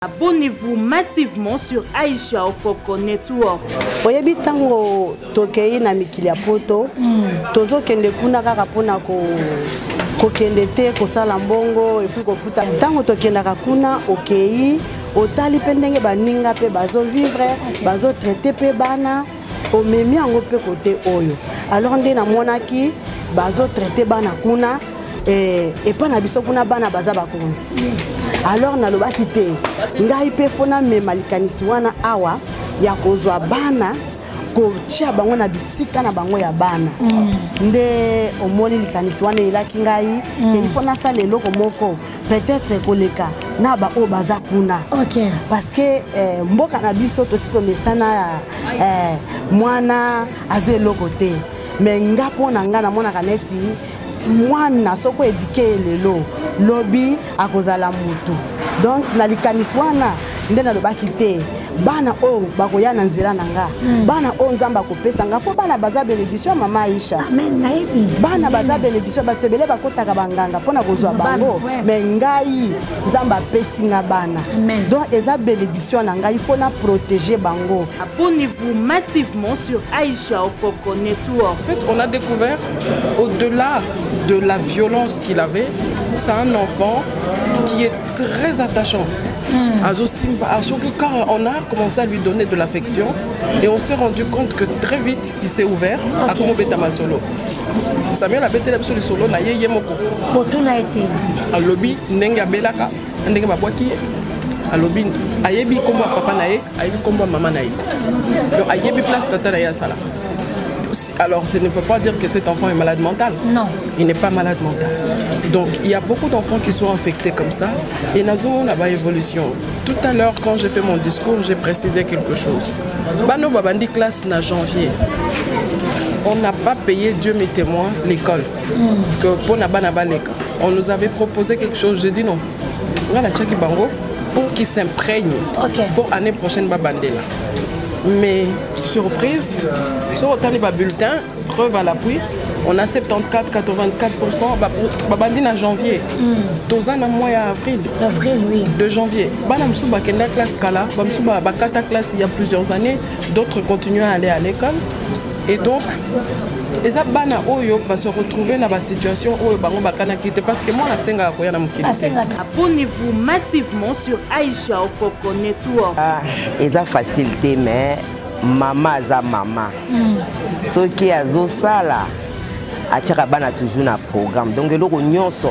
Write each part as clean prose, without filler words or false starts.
Abonnez-vous massivement sur Aïcha Okoko Network. Oyebi tango tokei na mikili ya poto tozo kende kuna kaka pona ko kende te ko sala mbongo et puis ko futa tango tokenda kuna okei otali pendenge baninga pe bazo vivre bazo traiter pe bana o memi ango pe côté oyo alors ndé na monaki bazo traiter bana kuna et pas na biso kuna bana baza bakonzi alors na lobaki te ngai pe fona me malikanisi wana awa ya kozwa bana ko tia bango na bisika na bango ya bana nde omoni likanisi wana elaki ngai il faut na sala eloko moko peut-être koleka na ba o baza kuna parce que mboka na biso to sito mesana mwana aze eloko te mais ngapo na nga na mona kaneti mwana soko edike lelo lobi akozala mutu donc na likanisi wana nde na lobaki te bana o bakoya na nzela nanga bana o nzamba kopesa nga po bana baza bénédiction mama Aïcha amen naibi bana baza bénédiction batebele bakotaka banganga pona kozwa bango mais ngai nzamba pesinga bana donc eza bénédiction nanga il faut na protéger bango. Abonnez-vous massivement sur Aïcha Okoko Network. En fait, on a découvert au-delà de la violence qu'il avait, c'est un enfant qui est très attachant. Quand on a commencé à lui donner de l'affection et on s'est rendu compte que très vite il s'est ouvert à Komobeta Solo. Samuel a bêté le solo na ye moko. Botuna été. A lobby nenga belaka, nenga babwaki. A lobby ayebi kombo papa nae, ayebi kombo maman nae. Donc ayebi place tata na ya sala. Alors, ce ne peut pas dire que cet enfant est malade mental. Non. Il n'est pas malade mental. Donc, il y a beaucoup d'enfants qui sont infectés comme ça. Et nous avons une évolution. Tout à l'heure, quand j'ai fait mon discours, j'ai précisé quelque chose. Bano Babandi classe en janvier. On n'a pas payé, Dieu mes témoins, l'école. On nous avait proposé quelque chose. J'ai dit non. On a la Tchaki Bango pour qu'ils s'imprègnent. Pour l'année prochaine, Babandela. Mais surprise, sur le bulletin, preuve à l'appui, on a 74-84%, babandi en janvier. Tous en mois avril. Avril, oui. De janvier. Banamsuba kenda classe kala, bamsuba bakata classe il y a plusieurs années, d'autres continuent à aller à l'école. Et donc, les abana oyo va se retrouver dans la situation où bango bakana quitte parce que moi la senga ko yana mukili. Abonnez-vous massivement sur Aïcha Okoko Network. Eza facilité mais maman za maman. Ce qui azo sala achaka bana toujours na programme. Donc eloko nyonso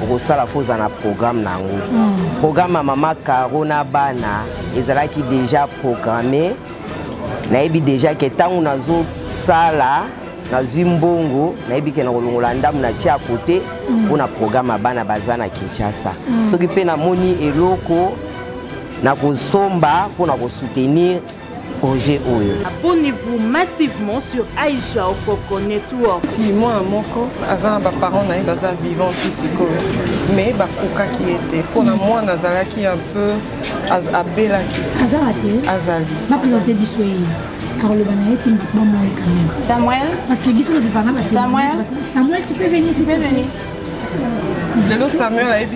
ko sala foza na programme nango. Programme maman Karona bana ezalaki déjà programmé. Naibi déjà que tango nazo sala na Zimbongo na ibike na kolongola ndamu na tia côté pour na programme bana bazana Kinshasa soki pe na moni eloko na kosomba pour na soutenir projet oyo. Abonnez-vous massivement sur Aïcha Okoko Network. Si moi moko azana ba parents na baza vivant physico mais ba koka qui était pour moi nazala qui un peu abela qui azali m'a présenté bisoyi. Alors le banane est maintenant moins quand même. Samuel. Parce que Bissou le vivant Samuel, tu peux venir s'il peut venir. Le Samuel a été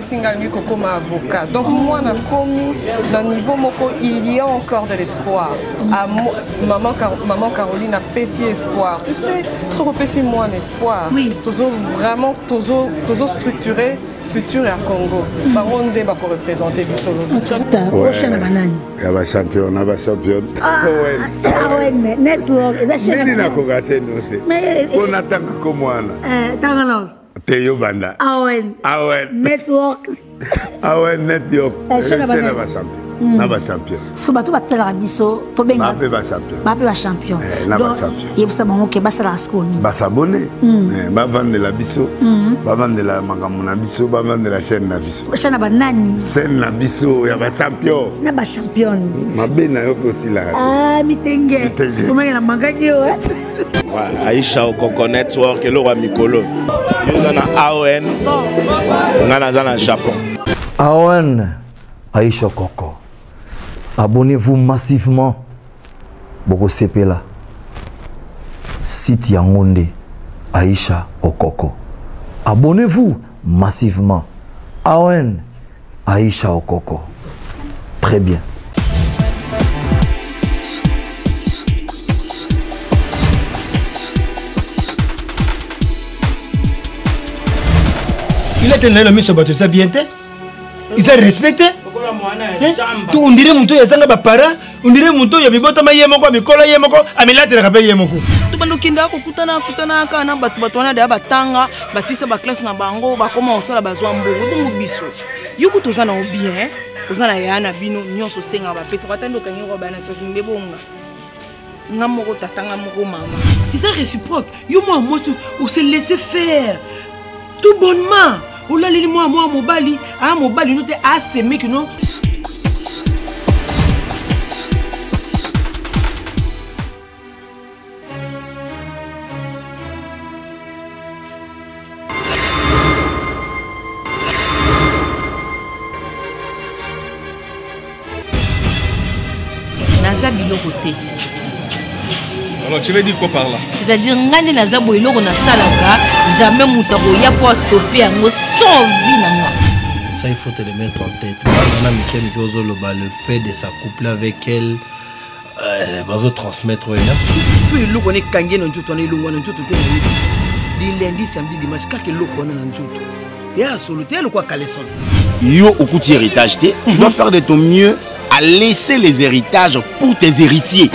comme avocat. Donc moi, dans le niveau moko, il y a encore de l'espoir. Maman Caroline a péché espoir. Tu sais, sur le péché moi un espoir. Oui. Toujours vraiment, toujours structuré. Futur à Congo. Baron de Bako représenter Bissolo. Prochaine banane. Il y a champion, il y a champion. Ouais, network. Mais on attend comme moi. Théo Banda. Awen. Network. Awen network. C'est la champion. Naba champion. Parce que bato batela biso to benga. Ba champion. Ba champion. Naba champion. Yebisa bango ke basala skoni. Ba s'abonner. Ba vendre la biso. Ba vendre la makambo na biso, ba vendre la chaîne na biso. Chaîne ba nani? Chaîne na biso ya ba champion. Na ba champion. Mabe na yo aussi la. Ah mitenge. Comment la mangaki yo? Aïcha Okoko Network et Laura Mikolo. Nous avons AON. Nous avons Japon. AON Aïcha Okoko. Abonnez-vous massivement. Boko Sepela. Site Yangonde. Aïcha Okoko. Abonnez-vous massivement. AON Aïcha Okoko. très bien. Il a tenu la mise sur bateau, ça bien été. Ils ont respecté. On dirait mon tour, il y a des parents. On dirait mon tour, il y a des botama yemoko, mais kola yemoko, amela te rappelle yemoko. Tu vas nous kinda kutana kana batwana de batanga, basisa ba classe na bango, ba comment on sala bazwa mbongo donc biso. Yuko tozana bien, tozana yana bino nyonso senga ba pesa batando kanyo ba na sasa mbebonga. Ngamoko tatanga moko mama. C'est réciproque. Yo moi on se laisser faire. Tout bonnement. On l'a dit moi mobali, nous t'es assez mais que non. Naza biloko te. Alors tu veux dire quoi par là? C'est-à-dire ngani naza boiloko na salaka, jamais mutako ya pour stopper yango sans vie nanga. Ça il faut te le mettre en tête. On a Mickey le fait de s'accoupler avec elle, va transmettre rien. Si le connaît kangé non joto na longo na joto te. Di lundi samedi dimanche kaka loko na joto. Ya soluté le quoi caleçon. Yo okuti héritage té, tu dois faire de ton mieux à laisser les héritages pour tes héritiers.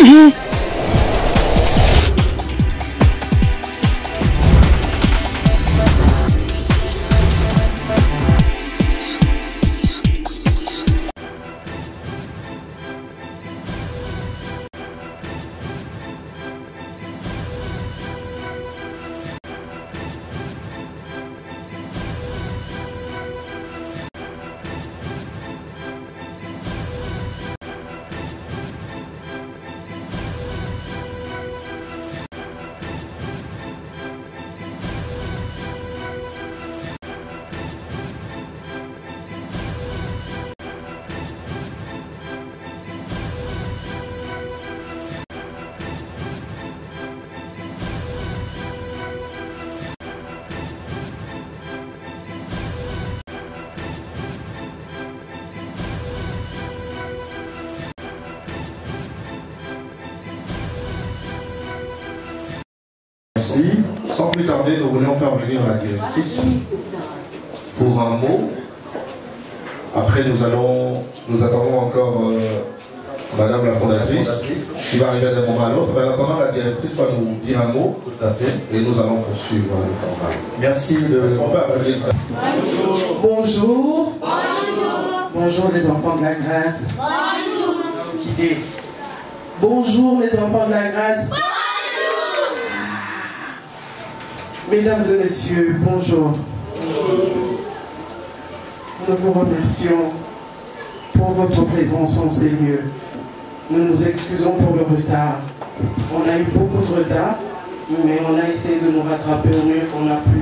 Merci. Sans plus tarder, nous voulons faire venir la directrice pour un mot. Après, nous attendons encore Madame la fondatrice qui va arriver d'un moment à l'autre. Mais en attendant, la directrice va nous dire un mot. Tout à fait. Et nous allons poursuivre le campagne. Merci. Est-ce qu'on peut appeler? Bonjour. Bonjour. Bonjour. Bonjour les enfants de la grâce. Bonjour. Qui dit? Bonjour les enfants de la grâce. Bonjour. Mesdames et messieurs, bonjour. Bonjour. Nous vous remercions pour votre présence en ces lieux. Nous nous excusons pour le retard. On a eu beaucoup de retard, mais on a essayé de nous rattraper au mieux qu'on a pu.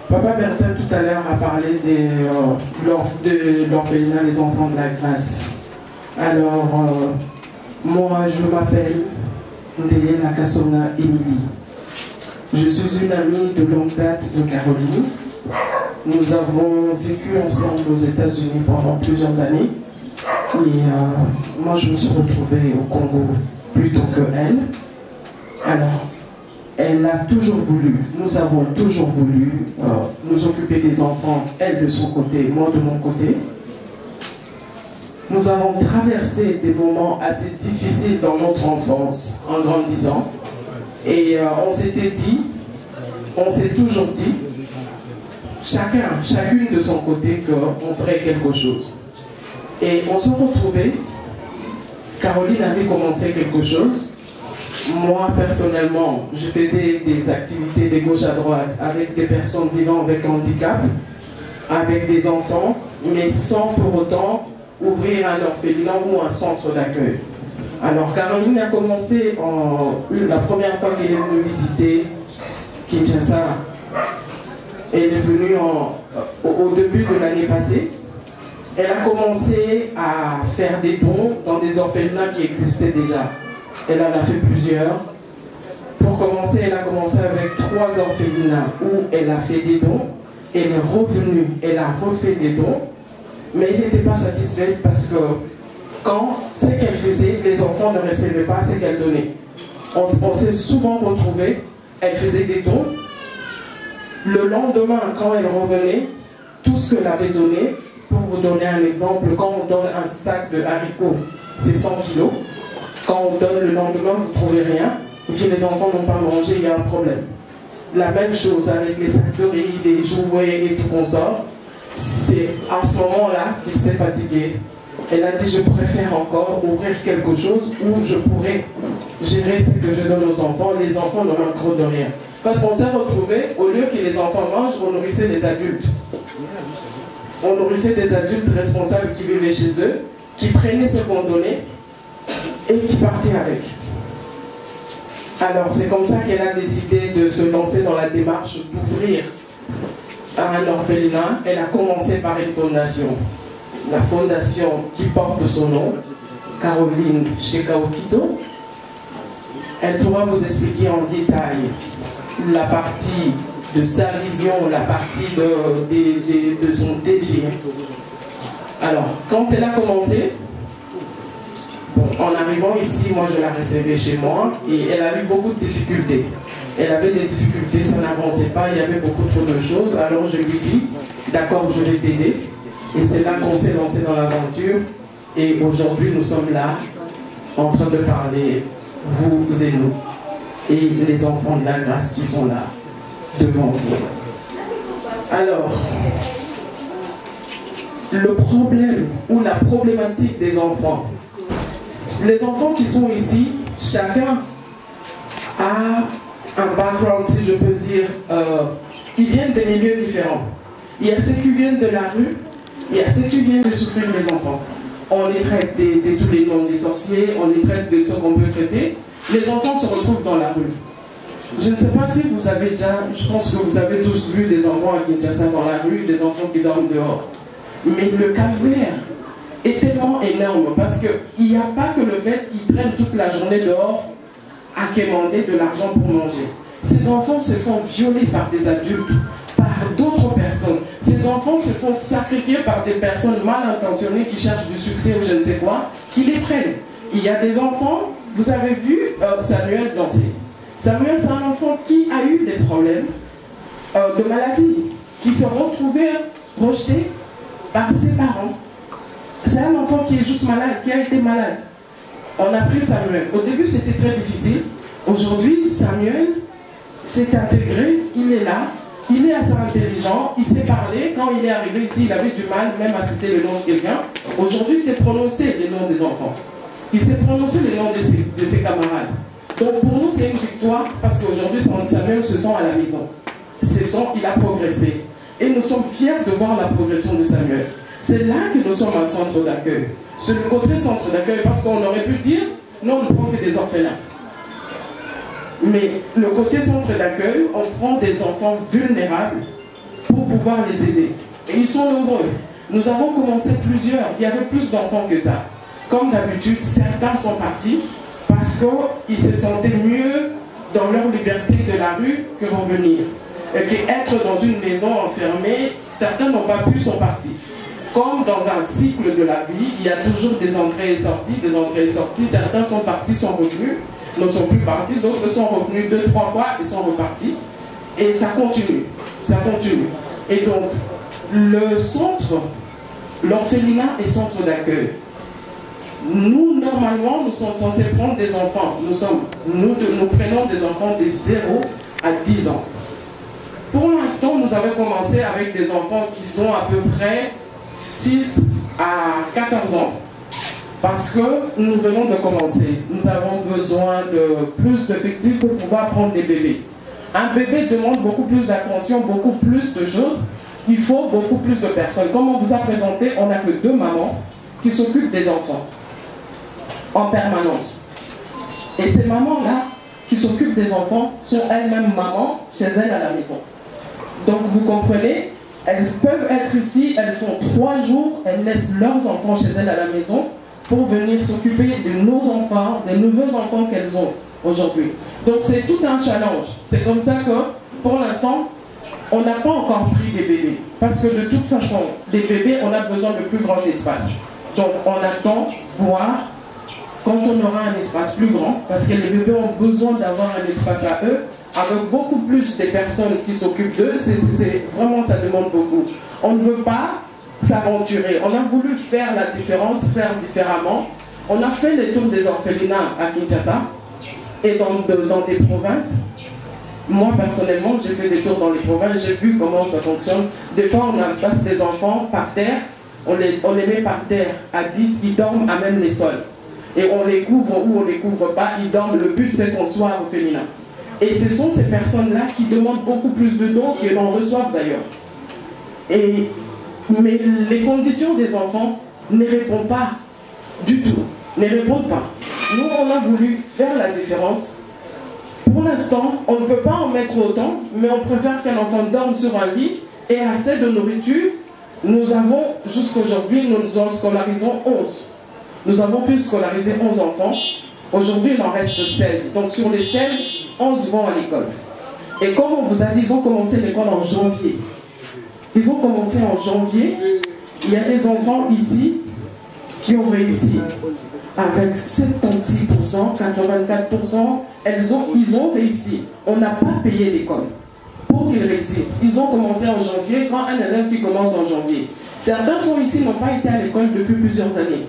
Papa Bertin tout à l'heure a parlé de l'orphelinat des enfants de la grâce. Alors, moi je m'appelle Ndeye Nakasona Émilie. Je suis une amie de longue date de Caroline. Nous avons vécu ensemble aux États-Unis pendant plusieurs années. Et moi, je me suis retrouvée au Congo plutôt que elle. Alors, elle a toujours voulu, nous avons toujours voulu nous occuper des enfants, elle de son côté, moi de mon côté. Nous avons traversé des moments assez difficiles dans notre enfance en grandissant. Et on s'était dit, on s'est toujours dit, chacune de son côté, qu'on ferait quelque chose. Et on se retrouvait, Caroline avait commencé quelque chose. Moi, personnellement, je faisais des activités de gauche à droite avec des personnes vivant avec handicap, avec des enfants, mais sans pour autant ouvrir un orphelinat ou un centre d'accueil. Alors, Caroline a commencé la première fois qu'elle est venue visiter Kinshasa. Elle est venue au début de l'année passée. Elle a commencé à faire des dons dans des orphelinats qui existaient déjà. Elle en a fait plusieurs. Pour commencer, elle a commencé avec 3 orphelinats où elle a fait des dons. Elle est revenue, elle a refait des dons. Mais il n'était pas satisfait parce que quand ce qu'elle faisait, les enfants ne recevaient pas ce qu'elle donnait. On s'est souvent retrouvés, elle faisait des dons. Le lendemain, quand elle revenait, tout ce qu'elle avait donné, pour vous donner un exemple, quand on donne un sac de haricots, c'est 100 kilos. Quand on donne le lendemain, vous ne trouvez rien, et que les enfants n'ont pas mangé, il y a un problème. La même chose avec les sacs de riz, les jouets et tout qu'on sort. C'est à ce moment-là qu'il s'est fatigué. Elle a dit, je préfère encore ouvrir quelque chose où je pourrais gérer ce que je donne aux enfants. Les enfants ne manqueront de rien. Parce qu'on s'est retrouvés, au lieu que les enfants mangent, on nourrissait les adultes. On nourrissait des adultes responsables qui vivaient chez eux, qui prenaient ce qu'on donnait et qui partaient avec. Alors c'est comme ça qu'elle a décidé de se lancer dans la démarche d'ouvrir un orphelinat. Elle a commencé par une fondation. La fondation qui porte son nom, Caroline Shekaokito. Elle pourra vous expliquer en détail la partie de sa vision, la partie de son désir. Alors, quand elle a commencé, en arrivant ici, moi je la recevais chez moi et elle a eu beaucoup de difficultés. Elle avait des difficultés, ça n'avançait pas, il y avait beaucoup trop de choses. Alors je lui dis, d'accord, je vais t'aider. Et c'est là qu'on s'est lancé dans l'aventure. Et aujourd'hui, nous sommes là, en train de parler, vous et nous, et les enfants de la grâce qui sont là, devant vous. Alors, le problème ou la problématique des enfants, les enfants qui sont ici, chacun a un background, si je peux dire, ils viennent des milieux différents. Il y a ceux qui viennent de la rue, il y a ceux qui viennent de souffrir les enfants. On les traite de tous les noms des sorciers, on les traite de ce qu'on peut traiter. Les enfants se retrouvent dans la rue. Je ne sais pas si vous avez déjà, je pense que vous avez tous vu des enfants à Kinshasa dans la rue, des enfants qui dorment dehors. Mais le calvaire est tellement énorme parce qu'il n'y a pas que le fait qu'ils traînent toute la journée dehors à quémander de l'argent pour manger. Ces enfants se font violer par des adultes, par d'autres personnes. Ces enfants se font sacrifier par des personnes mal intentionnées qui cherchent du succès ou je ne sais quoi, qui les prennent. Il y a des enfants, vous avez vu Samuel danser. Samuel, c'est un enfant qui a eu des problèmes de maladie, qui se retrouvait rejeté par ses parents. C'est un enfant qui est juste malade, qui a été malade. On a pris Samuel. Au début, c'était très difficile. Aujourd'hui, Samuel s'est intégré, il est là, il est assez intelligent, il sait parler. Quand il est arrivé ici, il avait du mal même à citer le nom de quelqu'un. Aujourd'hui, il sait prononcer les noms des enfants. Il sait prononcer les noms de ses camarades. Donc pour nous, c'est une victoire parce qu'aujourd'hui, Samuel se sent à la maison. Il a progressé. Et nous sommes fiers de voir la progression de Samuel. C'est là que nous sommes un centre d'accueil. C'est le côté centre d'accueil parce qu'on aurait pu dire, non, on ne prend que des orphelins. Mais le côté centre d'accueil, on prend des enfants vulnérables pour pouvoir les aider. Et ils sont nombreux. Nous avons commencé plusieurs. Il y avait plus d'enfants que ça. Comme d'habitude, certains sont partis parce qu'ils se sentaient mieux dans leur liberté de la rue que revenir. Et qu'être dans une maison enfermée, certains n'ont pas pu, sont partis. Comme dans un cycle de la vie, il y a toujours des entrées et sorties, certains sont partis, sont revenus, ne sont plus partis, d'autres sont revenus 2-3 fois et sont repartis. Et ça continue, ça continue. Et donc, le centre, l'orphelinat est centre d'accueil. Nous, normalement, nous sommes censés prendre des enfants. Nous prenons des enfants de 0 à 10 ans. Pour l'instant, nous avons commencé avec des enfants qui sont à peu près 6 à 14 ans. Parce que nous venons de commencer. Nous avons besoin de plus d'effectifs pour pouvoir prendre des bébés. Un bébé demande beaucoup plus d'attention, beaucoup plus de choses. Il faut beaucoup plus de personnes. Comme on vous a présenté, on n'a que 2 mamans qui s'occupent des enfants en permanence. Et ces mamans-là qui s'occupent des enfants sont elles-mêmes mamans chez elles à la maison. Donc vous comprenez, elles peuvent être ici, elles font 3 jours, elles laissent leurs enfants chez elles à la maison pour venir s'occuper de nos enfants, des nouveaux enfants qu'elles ont aujourd'hui. Donc c'est tout un challenge. C'est comme ça que, pour l'instant, on n'a pas encore pris des bébés. Parce que de toute façon, des bébés, on a besoin de plus grand espace. Donc on attend voir quand on aura un espace plus grand, parce que les bébés ont besoin d'avoir un espace à eux, avec beaucoup plus de personnes qui s'occupent d'eux. Vraiment, ça demande beaucoup. On ne veut pas s'aventurer. On a voulu faire la différence, faire différemment. On a fait les tours des orphelinats à Kinshasa et dans des provinces. Moi, personnellement, j'ai fait des tours dans les provinces, j'ai vu comment ça fonctionne. Des fois, on place des enfants par terre, on les met par terre à 10, ils dorment à même les sols. Et on les couvre ou on les couvre pas, ils dorment. Le but, c'est qu'on soit orphelinat. Et ce sont ces personnes-là qui demandent beaucoup plus de dons que l'on reçoit d'ailleurs. Mais les conditions des enfants ne répondent pas du tout. Ne répondent pas. Nous, on a voulu faire la différence. Pour l'instant, on ne peut pas en mettre autant, mais on préfère qu'un enfant dorme sur un lit et assez de nourriture. Nous avons, jusqu'aujourd'hui, nous en scolarisons 11. Nous avons pu scolariser 11 enfants. Aujourd'hui, il en reste 16. Donc sur les 16, 11 vont à l'école. Et comme on vous a dit, ils ont commencé l'école en janvier. Ils ont commencé en janvier. Il y a des enfants ici qui ont réussi. Avec 76%, 84%, ils ont réussi. On n'a pas payé l'école pour qu'ils réussissent. Ils ont commencé en janvier, quand un élève qui commence en janvier. Certains sont ici, n'ont pas été à l'école depuis plusieurs années.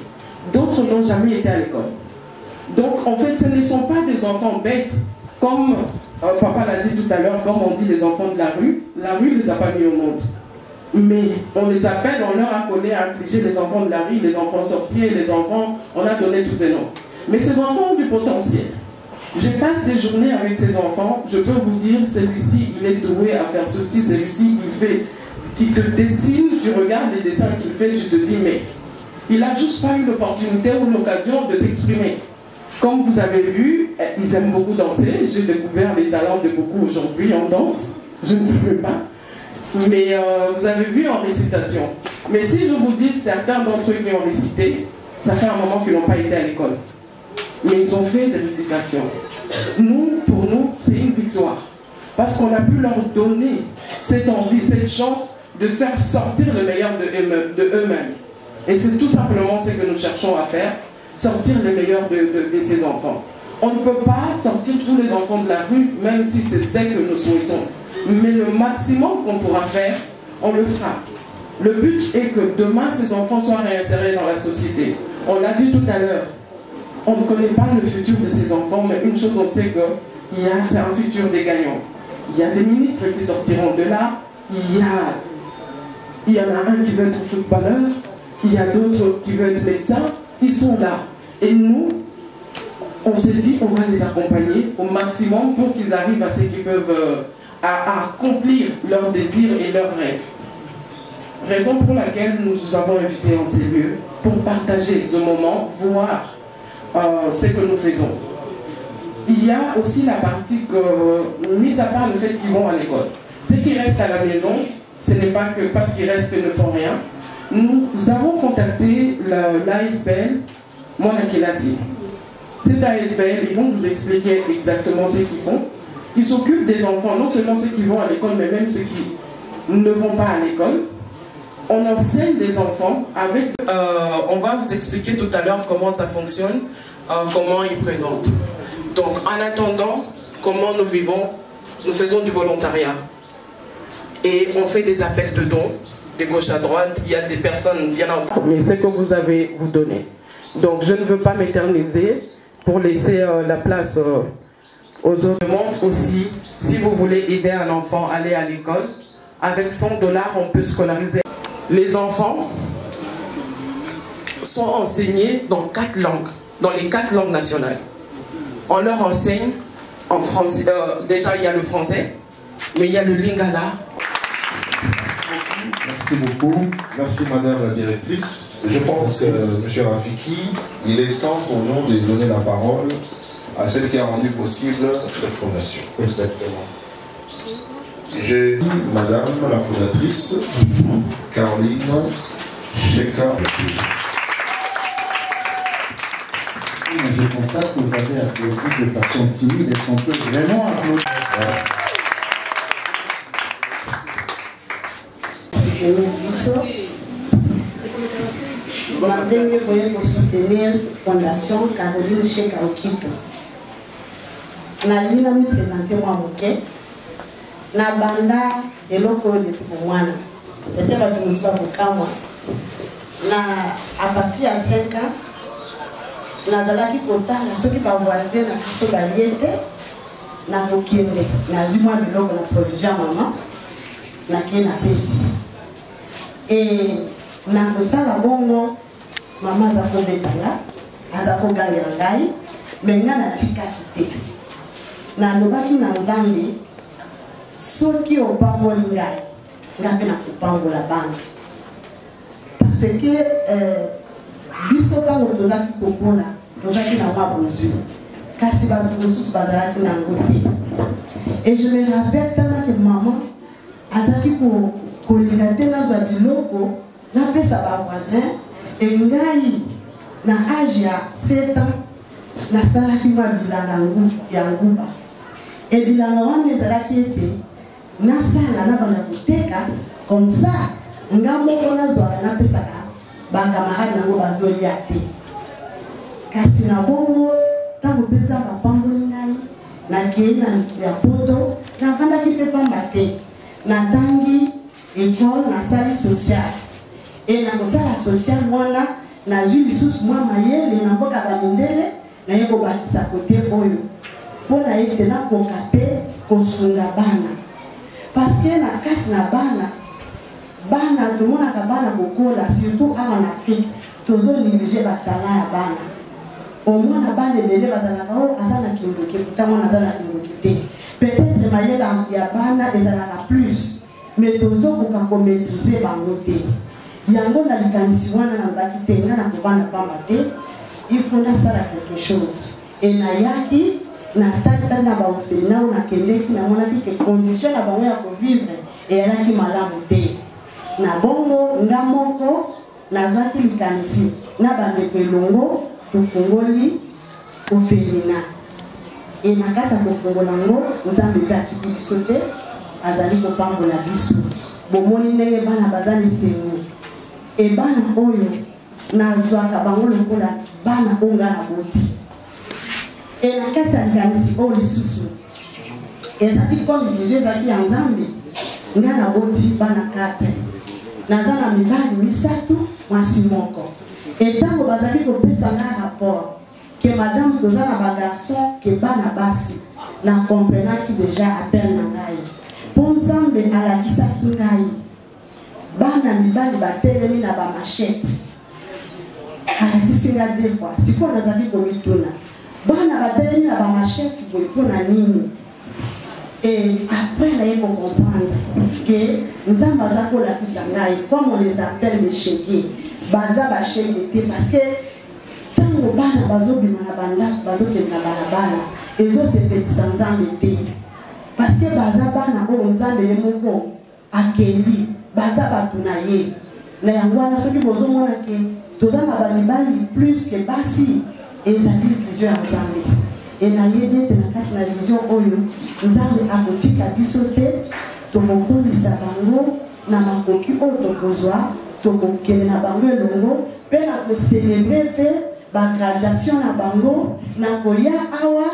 D'autres n'ont jamais été à l'école. Donc, en fait, ce ne sont pas des enfants bêtes, comme papa l'a dit tout à l'heure, comme on dit les enfants de la rue ne les a pas mis au monde. Mais on les appelle, on leur a collé un cliché, les enfants de la rue, les enfants sorciers, les enfants, on a donné tous ces noms. Mais ces enfants ont du potentiel. Je passe des journées avec ces enfants, je peux vous dire, celui-ci, il est doué à faire ceci, celui-ci, il fait, qui te dessine, tu regardes les dessins qu'il fait, tu te dis, mais il n'a juste pas eu l'opportunité ou l'occasion de s'exprimer. Comme vous avez vu, ils aiment beaucoup danser. J'ai découvert les talents de beaucoup aujourd'hui en danse. Je ne sais pas. Mais vous avez vu en récitation. Mais si je vous dis certains d'entre eux qui ont récité, ça fait un moment qu'ils n'ont pas été à l'école. Mais ils ont fait des récitations. Nous, pour nous, c'est une victoire. Parce qu'on a pu leur donner cette envie, cette chance de faire sortir le meilleur de eux-mêmes. Et c'est tout simplement ce que nous cherchons à faire, sortir le meilleur de ces enfants. On ne peut pas sortir tous les enfants de la rue, même si c'est ce que nous souhaitons. Mais le maximum qu'on pourra faire, on le fera. Le but est que demain, ces enfants soient réinsérés dans la société. On l'a dit tout à l'heure, on ne connaît pas le futur de ces enfants, mais une chose on sait que c'est un futur des gagnants. Il y a des ministres qui sortiront de là, il y en a un qui veut être footballeur, il y a d'autres qui veulent être médecins, ils sont là. Et nous, on s'est dit on va les accompagner au maximum pour qu'ils arrivent à ce qu'ils peuvent à accomplir leurs désirs et leurs rêves. Raison pour laquelle nous vous avons invités en ces lieux pour partager ce moment, voir ce que nous faisons. Il y a aussi la partie que, mis à part le fait qu'ils vont à l'école, ceux qui restent à la maison, ce n'est pas que parce qu'ils restent qu'ils ne font rien. Nous avons contacté l'ASBL Monakilasi. Cet ASBL, ils vont vous expliquer exactement ce qu'ils font. Ils s'occupent des enfants, non seulement ceux qui vont à l'école, mais même ceux qui ne vont pas à l'école. On enseigne des enfants avec... on va vous expliquer tout à l'heure comment ça fonctionne, comment ils présentent. Donc, en attendant, comment nous vivons, nous faisons du volontariat. Et on fait des appels de dons, de gauche à droite. Il y a des personnes bien entendu, mais c'est que vous avez vous donné. Donc, je ne veux pas m'éterniser pour laisser la place aux autres. Aussi, si vous voulez aider un enfant à aller à l'école, avec $100, on peut scolariser. Les enfants sont enseignés dans 4 langues, dans les 4 langues nationales. On leur enseigne en français. Déjà, il y a le français, mais il y a le lingala. Merci beaucoup. Merci Madame la Directrice. Je pense que M. Rafiki, il est temps pour nous de donner la parole à celle qui a rendu possible cette fondation. Exactement. J'ai Madame la fondatrice, Caroline Cheka. Je constate que vous avez applaudi de façon timide. Est-ce qu'on peut vraiment applaudir ça? soutenir biso. Na ndenge voye ko soutenir Fondation Caroline Cheka Okito. Nalingi mi présenter moi moke. Na banda eloko depuis pour moi. C'était pas tout ça pour moi. Na à partir à 5 ans nazalaki kotanga soki bavoisin na biso balie te nakokende nazwi mwa biloko na provision mama nakei napesi e nakosala bongo mama aza kobetanga aza kogalela ngai me nga natikaki te nalobaki na nzambe soki opamboli ngai nga mpe nakopambola bana parce que biso ntango tozalaki kopona tozalaki na mwa bozwi kasi bato mosusu bazalaki nango te et je me rappelle tellement que maman azalaki kolinga te nazwa biloko napesa bavoisin e ngai na age ya 7 ans nasalaki mwa bilanga ya nguba e bilanga wana ezalaki ete nasala na bana koteka comme ça nga moko nazwaka napesaka bangamarade nango bazolia te kasi na bongo ntango mpenza bapamboli ngai nakei na mikili ya poto navandaki mpe pamba te natangi ekole nasali social e nakosala social wana nazwi lisusu mwa mayele na mboka bamindele naye kobakisa kote oyo mpo na ye te nakoka mpe kosunga bana parceke na kati na bana tomonaka bana kokola surtout awa na Afrique tozonéglige batala ya bana omwana bana ebele bazalaka oyo aza na kindoki kuta mwana aza na kindoki te peut-être mayele ya bana ezalaka plus mais tozokoka komaîtrise bango te yango na likanisi wana nalobaki te nga na kovanda pamba te il faut nasala quelque chose e nayaki nataki na baofelinao nakendeki namonaki ke condition na bango ya kovivre eyalaki malamu te na bongo nga moko nazwaki likanisi na bandeko elongo tofungoli ofelina e na kati ya kofungola ngo nzambe mpe atiki biso te azali kopambola biso bomoni ndenge bana baza lisengo e bana oyo nazwaka bango lokola bana oyo nga na boti e na kati ya likanisi oyo lisusu ezalaki comme vision ezalaki ya nzambe nga na boti bana 4 naza na mibali 3 mwasi moko etango bazali kopesa nga rapport ke madame toza na bagarçon ke bana basi na komprenaki deja appel na ngai mpo nzambe alakisaki ngai bana mibali batelemi na bamashete alakisi nga 2 fois sikoyo nazali komituna bana batelemi na bamashete boye mpo na nini et après naye comprendre que nous avons besoin de la puissance comme on les appelle les chégués baza ba chégué parce que tant que bana bazo bima na banda bazo kenda bana ezo se petisa nzambe te parce que baza bana o nzambe ye moko akeli baza batu na ye na yango wana soki bozo mona ke toza na balibali plus que basi ezali vision ya nzambe et nayebi ete na kati na vision oyo nzambe akotika biso te tokokundisa bango na makoki oyo tokozwa tokokende na bango elongo mpe na kocelebre mpe bagraduation na bango na koya awa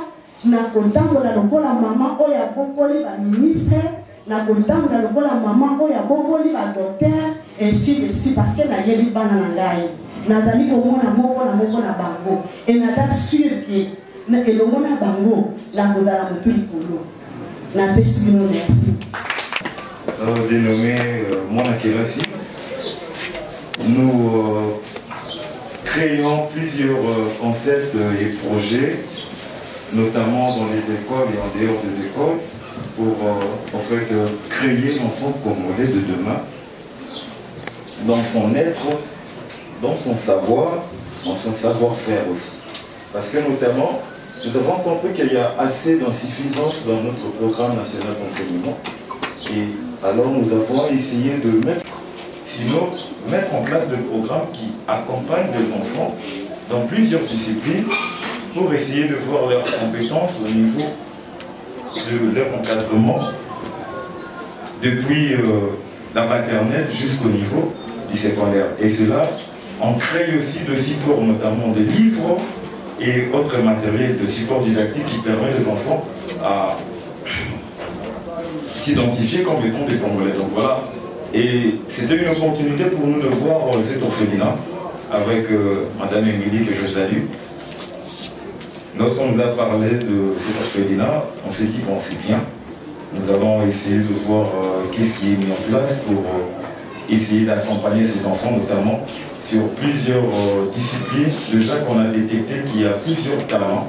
na kotambola lokola mama oyo abokoli baministre na kotambola lokola mama oyo abokoli badocteur ainsi de suite parce que nayebi bana na ngai nazali komona moko na bango et naza sûr ke na elongo na bango la kozala motu likolo na pesi bino merci. Dénommé Mwana Kelasi, nous créons plusieurs concepts et projets, notamment dans les écoles et en dehors des écoles, pour en fait créer l'enfant congolais de demain dans son être, dans son savoir, dans son savoir-faire aussi. Parce que notamment, nous avons compris qu'il y a assez d'insuffisance dans notre programme national d'enseignement. Et alors nous avons essayé de mettre en place des programmes qui accompagnent les enfants dans plusieurs disciplines pour essayer de voir leurs compétences au niveau de leur encadrement depuis la maternelle jusqu'au niveau du secondaire. Et cela, on crée aussi de supports, notamment de livres et autres matériels de support didactique qui permettent aux enfants à s'identifier comme étant des Congolais. Donc voilà. Et c'était une opportunité pour nous de voir cet orphelinat avec Madame Émilie que je salue. Lorsqu'on nous a parlé de cet orphelinat, on s'est dit bon c'est bien. Nous allons essayer de voir qu'est-ce qui est mis en place pour essayer d'accompagner ces enfants, notamment sur plusieurs disciplines. Déjà qu'on a détecté qu'il y a plusieurs talents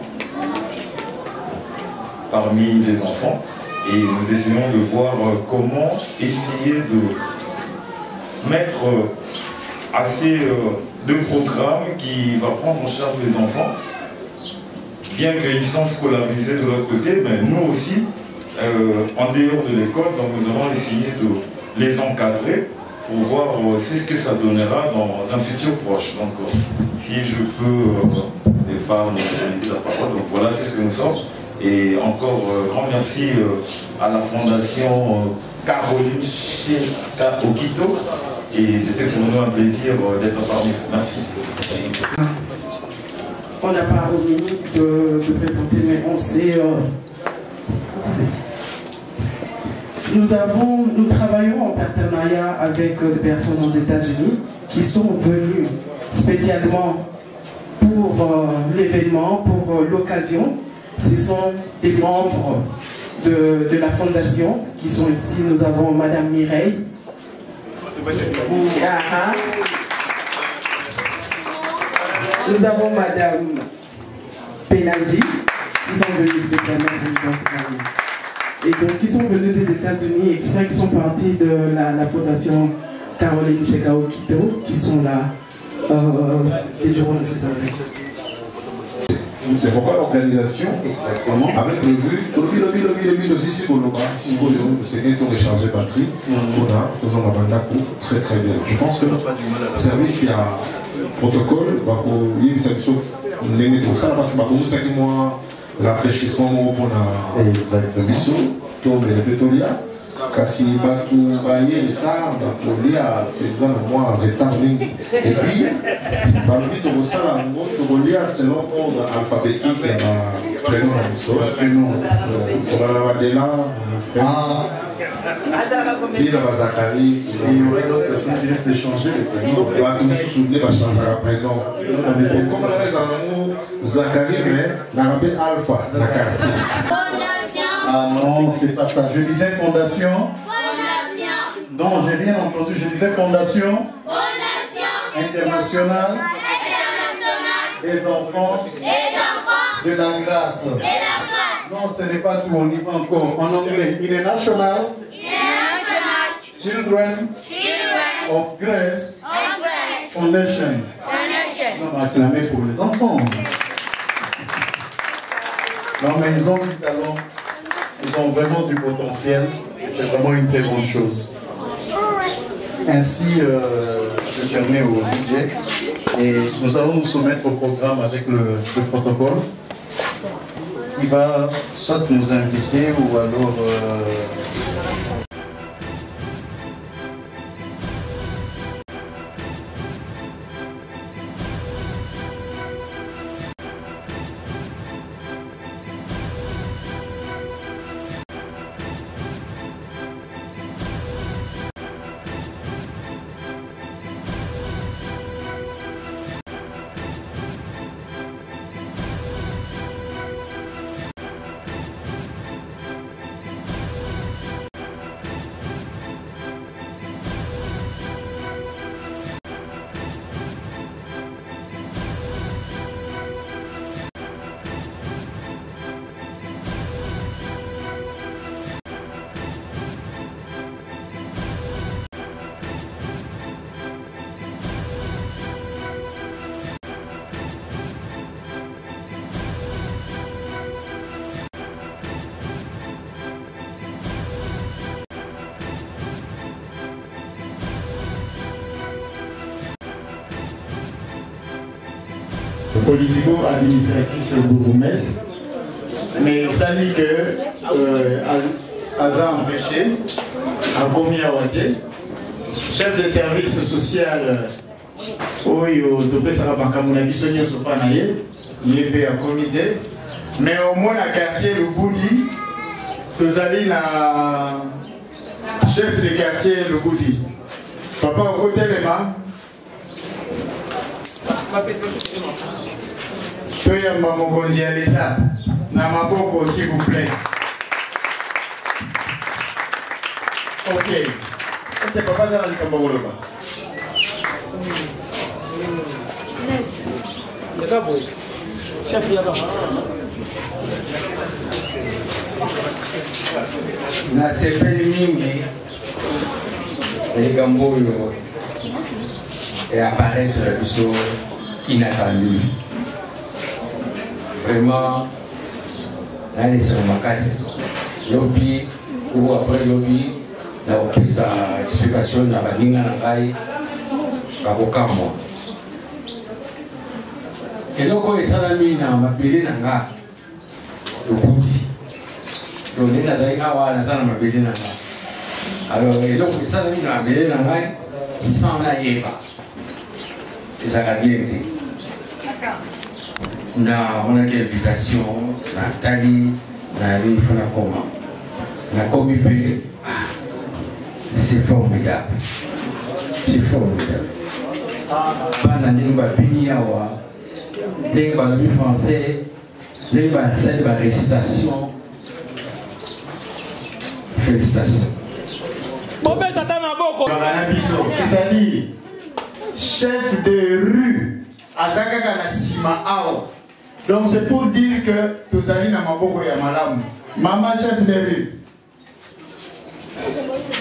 parmi les enfants. Et nous essayons de voir comment essayer de mettre assez de programmes qui va prendre en charge les enfants. Bien qu'ils sont scolarisés de l'autre côté, mais nous aussi, en dehors de l'école, donc nous allons essayer de les encadrer pour voir ce que ça donnera dans un futur proche. Donc si je peux ne pas monopoliser la parole, donc voilà, c'est ce que nous sommes. Et encore grand merci à la fondation Caroline Okito. Et c'était pour nous un plaisir d'être parmi vous. Merci. On n'a pas au minute de présenter, mais on sait. Nous travaillons en partenariat avec des personnes aux États-Unis qui sont venues spécialement pour l'événement, pour l'occasion. Ce sont des membres de la fondation qui sont ici. Nous avons Madame Mireille. Nous avons Madame Pélagie. Ils sont venus spécialement pour nous. Et donc, ils sont venus des États-Unis exprès, qui sont partis de la fondation Caroline Okito, qui sont là les jours de ces années. C'est pourquoi l'organisation avait prévu le aussi c'est un tour échangé batterie. On a très très bien. Je pense que notre service, il y a protocole, il y a une section de ça, parce que pour 5 mois, rafraîchissement pour la mission, tombe les pétroliers. Kasi batu baye retard bakolia président na moi retard mingi et puis balobi tokosala yango tokolia selon ordre alphabétique ya prénom na biso tokala na badela tina bazakari juste échanger bato mosusu nde bachangeaka prénom komona ezala nango zakari mais naka mpe alpha na quartier. Ah non, c'est pas ça. Je disais fondation. Fondation. Non, j'ai rien entendu. Je disais fondation. Fondation. Internationale. Internationale. Des enfants. Des enfants. De la grâce. De la grâce. Non, ce n'est pas tout. On y va encore. En anglais, international. International. Children. Children. Of Grace. Of Grace. Foundation. Foundation. Non, acclamé pour les enfants. Non, mais ils ont du talent. Ils ont vraiment du potentiel, c'est vraiment une très bonne chose. Ainsi, je permets au budget et nous allons nous soumettre au programme avec le protocole. Il va soit nous inviter ou alors... politico-administratif de Bourgoumès, mais ça dit que Aza empêché, a commis à Wade, chef de service social oyo topesaka makambo na biso nyonso mpa na ye ye mpe ya comité mais au moins na quartier Lubudi tozali na chef de quartier Lubudi papa okotelema toyamba mokonzi ya l'État na maboko s'il vous plaît. Ok. C'est papa ça va le tambour là-bas. Nasepeli mingi likambo oyo apparaître la biso inattendu. Vraiment, là il est sur ma casse. Lobby ou après lobby, la reprise à explication na baninga na ngai bakokamwa. Eloko esalami na mabele na nga Lubudi. Donc les nazalika wa naza na mabele na nga. Alors eloko esalami na mabele na ngai sans la yeba. Ezaka bien te. Na on a une invitation na tali na fona koma. Na komi c'est formidable. C'est formidable. Bana ndimba bini yawa. Ndimba le français, ndimba cette récitation. Félicitations. C'est-à-dire chef de rue azakaka na sima awa. Donc c'est pour dire que tous allons dans maboko ya malamu. Maman chef de rue.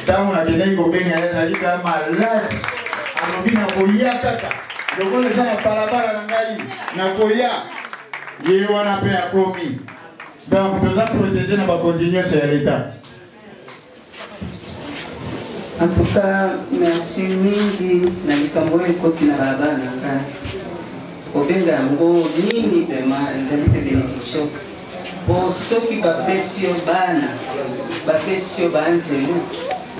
Tant on a donné au Bénin, elle a malade. On a koya kaka. Donc on est dans la balabala nangai. Na koya. Yé wana pe akomi. Donc nous allons protéger na ba continuer sur l'État. En tout cas, merci mingi na likambo ekoti na balabala nangai. Obenga yango nini vraiment ezali pe bénédiction. Bon, ceux qui bapesio bana, bapesio banzelu,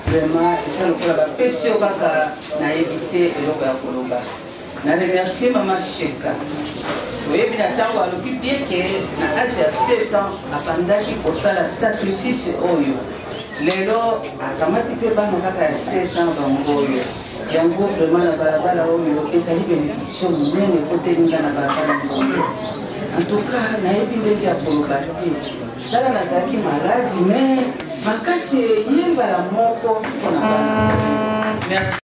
vraiment, ça le fait bapesio baka na éviter le loba koloba. Na remercier maman Cheka. Oui, bien attends, alors puis bien que na âge à 7 ans, apandaki pour ça la sacrifice oyo. Lelo akamati pe bana kaka 7 ans bangoyo. Yango vraiment na balabala oyo ezali bénédiction munene côté ninga na balabala oyo. En tout cas, je n'ai pas de problème. Je suis malade, mais je suis merci.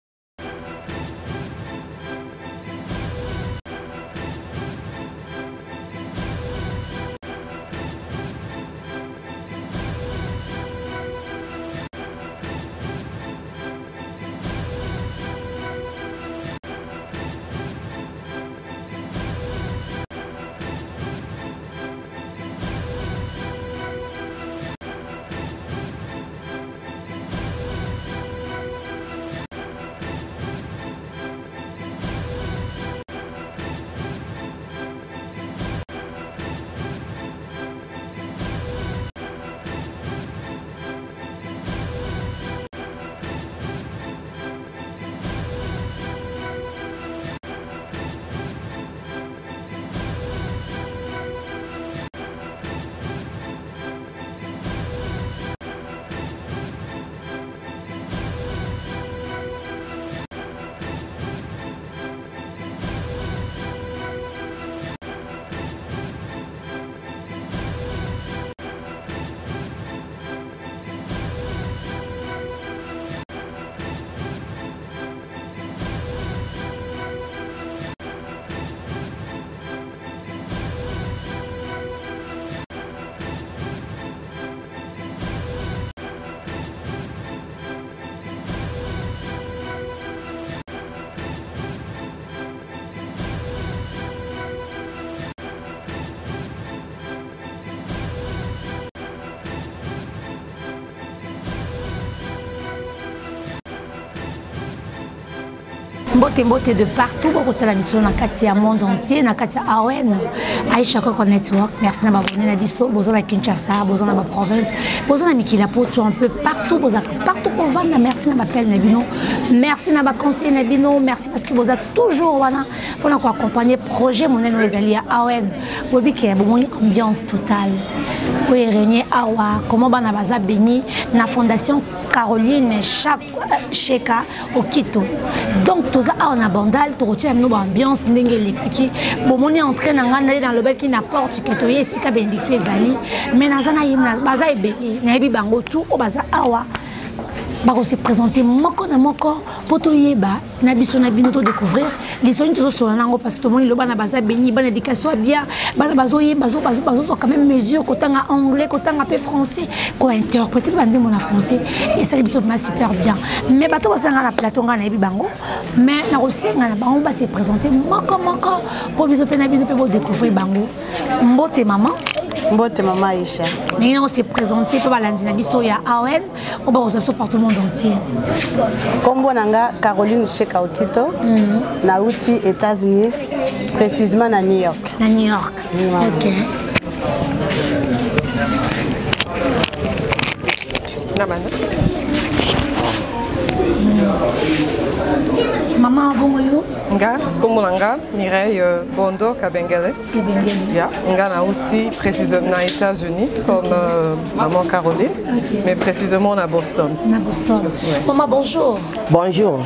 Mbote de partout, beaucoup de la mission dans le monde entier, dans le AON, Aïcha Coco Network. Merci de m'abonner à la biso, besoin de Kinshasa, besoin de ma province, besoin de Mikila Poto, un peu partout, partout. Ovana, merci na appel Nabino. Merci na conseil Nabino. Merci parce que vous êtes toujours pour nous accompagner projet mon nous les alliés Awen. Vous voyez qu'il y a une ambiance totale. Vous réunir Awa comment bana baza béni na fondation Caroline Sheka au Quito. Donc tout ça en abondal, tout retient une ambiance ndengeli qui bon on est en train d'aller dans le bel qui n'apporte que tu es si ka bénédiction ezali mais nazana yimna baza ebeli na yebi bango tout au baza awa bako se présenter moko na moko poto yeba na biso na bino to découvrir les sons tous sur nango parce que tout le monde le bana baza béni bonne éducation bien bana bazo yeba bazo quand même mesure kotanga anglais kotanga peu français ko interpréter bandi mon français et ça biso ma super bien mais bato basanga na plateau ngana yebi bango mais na kosenga na bango ba se présenter moko pour biso pe na bino pe bo découvrir bango mbote maman Aïcha. Mais on s'est présenté pour Balandina Bisso ya Awen, on va recevoir partout le monde entier. Kombo nanga Caroline Sheka au Quito, na uti États-Unis, précisément à New York. À New York. OK. Maman bongo nga kombo nanga Mireille Bondo Kabengele. Ya nga na uti précisément aux États-Unis comme maman Caroline, mais précisément à Boston. Na Boston. Maman bonjour. Bonjour.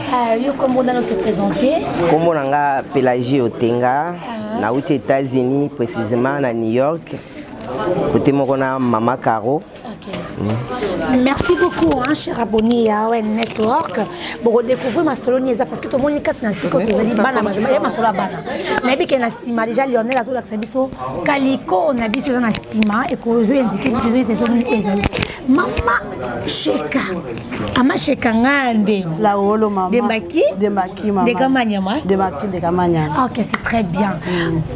Yo kombo nanga se présenter. Kombo nanga Pélagie Otenga na uti États-Unis précisément à New York. Côté mon maman Caro. Merci beaucoup, hein, cher abonné à Awen Network. Pour découvrir ma solo niaisa parce que tout le monde est quatre na siko qui dit bana ma solo bana. Na bi na sima déjà Lionel azo la biso Calico na biso na sima et ko zo indiquer que c'est saison ezali. Mama Sheka. Ama Sheka ngande. La holo maman. De Maki maman. De Kamanya ma. De Maki de Kamanya. OK, c'est très bien.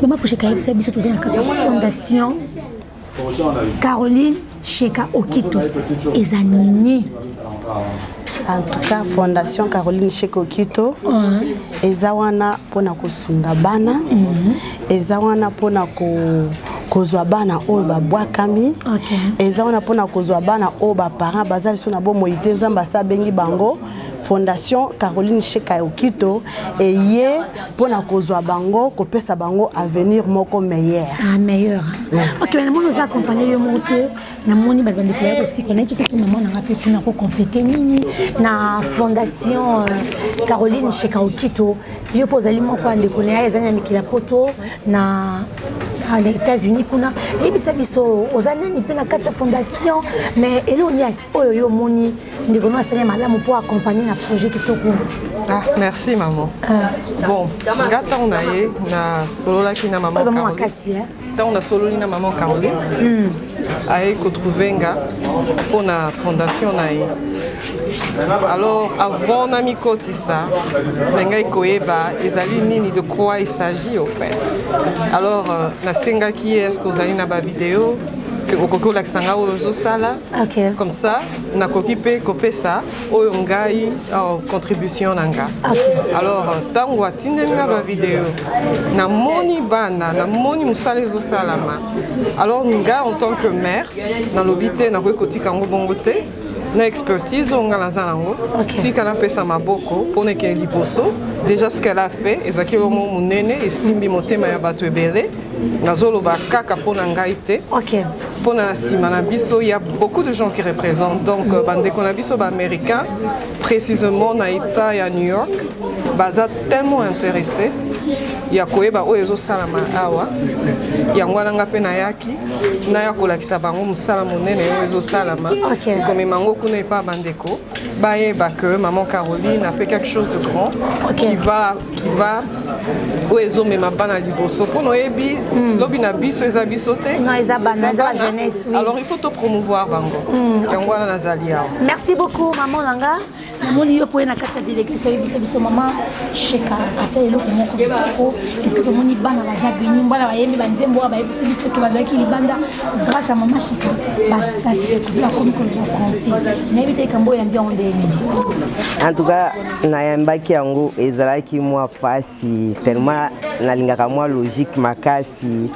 Maman pour Sheka biso tout na fondation Caroline Sheka au Quito. Ezanini. En tout cas, Fondation Caroline Sheka au Quito. Ezawana pona kosunga bana. Ezawana pona kozwa bana oyo babwakami. Ezawana pona kozwa bana oyo baparents bazali so na bo moite nzamba sa bengi bango. Fondation Caroline Sheka au Quito et yé pour na kozwa bango kopesa bango avenir moko meilleur. Ah meilleur. OK, mais nous accompagner yo monter na moni ba bande ko ya tiko na tout ce que maman na rapé pour na ko compléter nini na Fondation Caroline Sheka au Quito. Yo posali moko ande ko na ezanya mikila poto na les États-Unis kuna et bisa biso ozana ni pe na kati fondation mais elo ni as oyo yo moni ndiko na sanya malamu pour accompagner na projet kitoko. Ah merci maman. Bon, gata on aye na solo la ki na maman Caroline. On a solo na maman Caroline. Aye ko trouver nga pour na fondation naye. Alors avant nami kotisa nga ikoyeba ezali nini de quoi il s'agit au fait. Alors na senga qui est-ce que vous allez na ba vidéo que okoko la sanga ozo sala. Comme ça na kokipe kopesa oyo ngai contribution nanga. Alors tango atindenga ba vidéo na moni bana na moni musala ezo salama. Alors nga en tant que mère na lobité na kokotika ngo bongote na expertise on a lango tika na pesa maboko pone ke liboso déjà ce qu'elle a fait ezaki lo monene et simbi motema ya bato ebele nazolo ba kaka pona ngaite pona sima na biso il y a beaucoup de gens qui représentent donc bande ko na biso ba américain précisément na état ya New York baza tellement intéressé ya koyeba oyo ezosalama awa yango wana nga mpe nayaki naya kolakisa bango mosala monene oyo ezosalama komema yango kuna epa bandeko bayeba que maman Caroline a fait quelque chose de grand qui va oyo ezomema bana liboso mpona oyebi lobi na biso eza biso te alors il faut te promouvoir bango yango wana nazali awa. Merci beaucoup maman nanga namoni yo poye na kati ya délégation yebisa biso maman Sheka asali eloko moko kitoko est-ce que tomoni bana baza bini mbala bayembi banzembo oyo bayebisi biso ke bazalaki libanda grâce à maman Sheka basi découvrir comme le français nayebi te kambo oyambi yango ndeni. En tout cas nayambaki yango ezalaki mwa pasi tellement nalingaka mwa logique makasi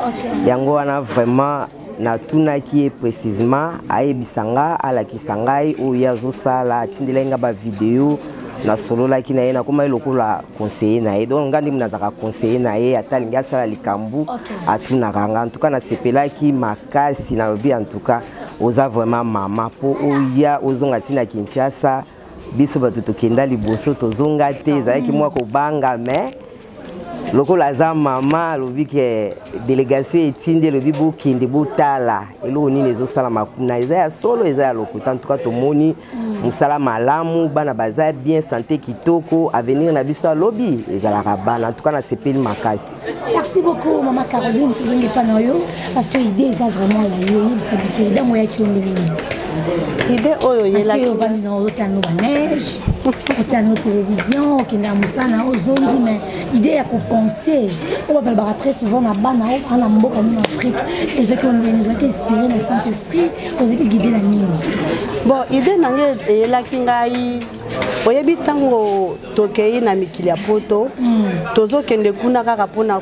yango wana vraiment natunaki ye précisément ayebisa nga alakisa ngai oyo azosala atindela nga ba video nasololaki na ye nakomaki lokola conseiller na ye donc nga ndimi nazalaka conseiller na ye ata alingi asala likambo atunaka nga en tout cas nasepelaki makasi nalobi en tout cas oza vraiment mama mpo oya ozonga ntina Kinshasa biso bato tokenda liboso tozonga te ezalaki mwa kobanga mais lokola aza mama alobi ke délégation etindi elobi bokende botala eloko nini ezosalama kuna eza ya solo eza ya lokuta en tout cas tomoni mosala malamu bana baza bien santé kitoko avenir na biso alobi ezalaka bana en tout cas nasepeli makasi. Merci beaucoup maman Caroline tozongi pa na yo parce que idée eza vraiment ya yo yebisa biso idée moyaki yo ndenge nini idée oyo yelaki ovandi na otano baneige otano télévision okenda mosala ozongi mais idée ya kopenser oyo babalobaka très souvent na bana ana mboka nini Afrique ezaki ondeni ezaki inspiré na saint esprit ozaki guide na nini bon idée nange eyelaki ngai oyebi ntango tokei na mikili ya poto tozokende kuna kaka mpona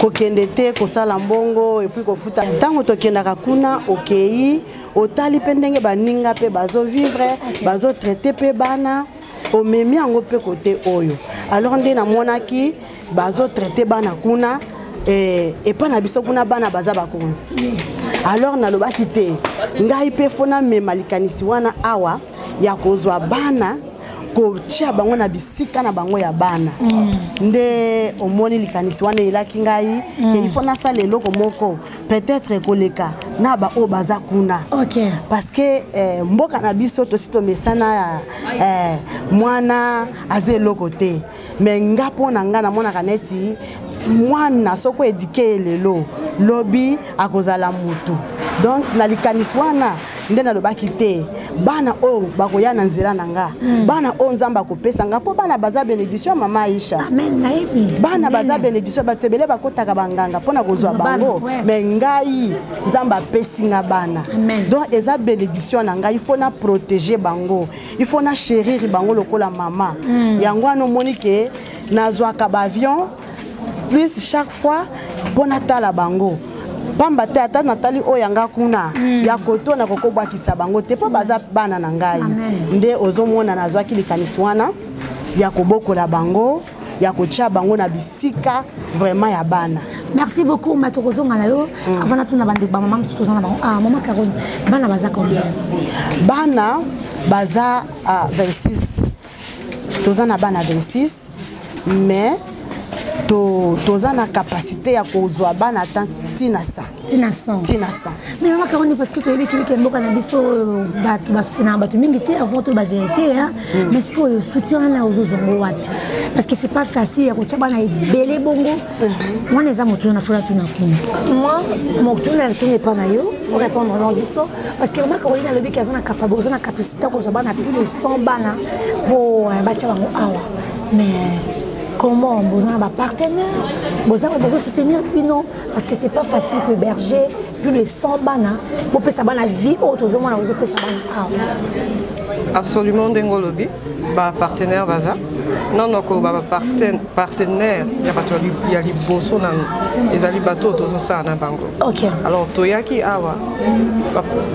kokende te kosala mbongo epuis kofuta ntango tokendaka kuna okei otali mpe ndenge baninga mpe bazovivre bazotraite mpe bana omemi yango mpe kote oyo alors nde namonaki bazotraite bana kuna epa na biso kuna bana baza bakonzi alors nalobaki te ngai mpe fona mema likanisi wana awa ya kozwa bana kotia bango na bisika na bango ya bana nde omoni likanisi wana elaki ngai ke ifo nasala eloko moko peut-être koleka na ba o baza kuna parce que mboka na biso tosi tomesana mwana aza eloko te me nga mpona nga namonaka neti mwana soko edike lelo lobi akozala mutu donc na likanisi wana nde nalobaki te bana oyo bakoya na nzela na nga bana oyo nzambe akopesa nga mpo bana baza bénédiction mama Aisha bana baza bénédiction bato ebele bakotaka banganga mpona kozwa bango me ngai nzambe apesi nga bana donc eza bénédiction na ngai il faut na protéger bango il faut na chérir bango lokola mama yango wana omoni ke nazwaka baavion plus chaque fois mpona tala bango pamba te ata natali oyo yanga kuna ya koto na kokobwakisa bango te mpo baza bana na ngai nde ozomona nazwaki likanisi wana ya kobokola bango ya kotia bango na bisika vraiment ya bana. Merci beaucoup maître kozonga na yo avant na tuna bande ba maman msuko zana bango maman Caroline bana baza combien bana baza 26 tozana bana 26 mais toza na capacité ya kozwa bana tant tina 100 mais maman Caroline parce que tu as vécu que mboka na biso batu basutena batu mingi te avant tout la vérité hein mais ce que soutien na ozozongo wapi parce que c'est pas facile ya kotia bana ebele bongo moi les amoto na fola tuna kuna moi mon tour na tourner pas na yo pour répondre à biso parce que maman Caroline a le bic na capacité kozwa bana plus de 100 bana pour batia bango awa mais comment vous avez un partenaire, vous avez besoin de soutenir, puis non, parce que c'est pas facile que berger, plus de 100 bana, vous pouvez savoir la vie autre, vous pouvez savoir. Absolument, Dengolobi, bah partenaire baza. Non, non, bah partenaire, il y a les bossons, les alibatos, tous ça en bango. Ok. Alors toyaki awa,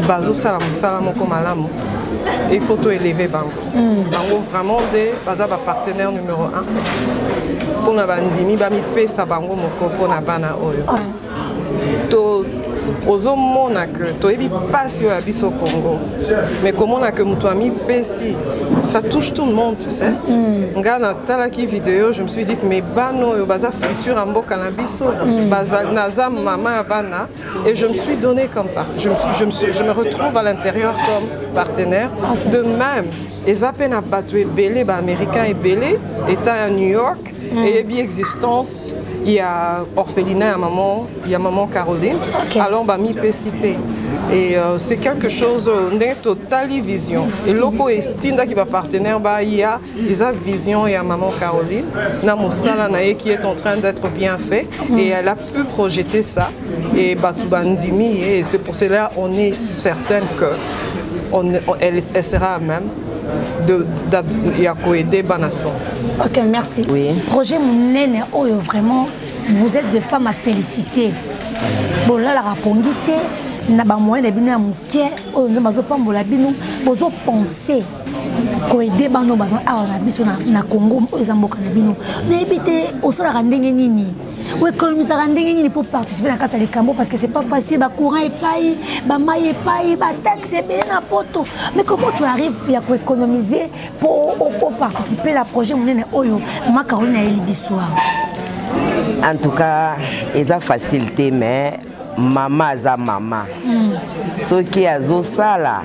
bazo salam salamoko malamu. Il faut tout élever bango. Bango vraiment des baza partenaire numéro 1. Pour la bandimi, bami pesa bango moko pour na bana oyo. To ozomona que to ebi passe au abisso Congo. Mais comment on a que mutuami pesi, ça touche tout le monde, tu sais. Ngana talaki vidéo, je me suis dit mais bano yo baza futur ambo canabiso, baza nazam mama bana et je me suis donné comme je me retrouve à l'intérieur comme partenaire. De même, les appels à battu belé ba américain et belé état à New York et bien existence. Il y a orphelinat à maman, il y a maman Caroline. Alors bah mi PCP et c'est quelque chose d'une totale vision. Et loco estinda qui va partenaire bah il y a des visions et à maman Caroline. Namusala nae qui est en train d'être bien fait et elle a pu projeter ça et Batou Bandimi et c'est pour cela on est certain que elle sera même de aider Banasson. Ok, merci. Oui. Projet Mounene, oh, vraiment, vous êtes des femmes à féliciter. Bon là la rapongité na ba moyen de bino ya muke o nzo mazo pambola bino bozo penser ko aider bano bazo na biso na Congo ezamboka na bino. Na ebité au sala ndenge nini. Ou économiser ndenge nini pour participer à la casse à l'écambo parce que c'est pas facile, ba courant et paye, ba maille et paye, ba taxe et bien poto. Mais comment tu arrives à économiser pour participer à la projet monene oyo ma Caroline a l'histoire. En tout cas, ils ont facilité mais maman za maman. Ce qui a zosala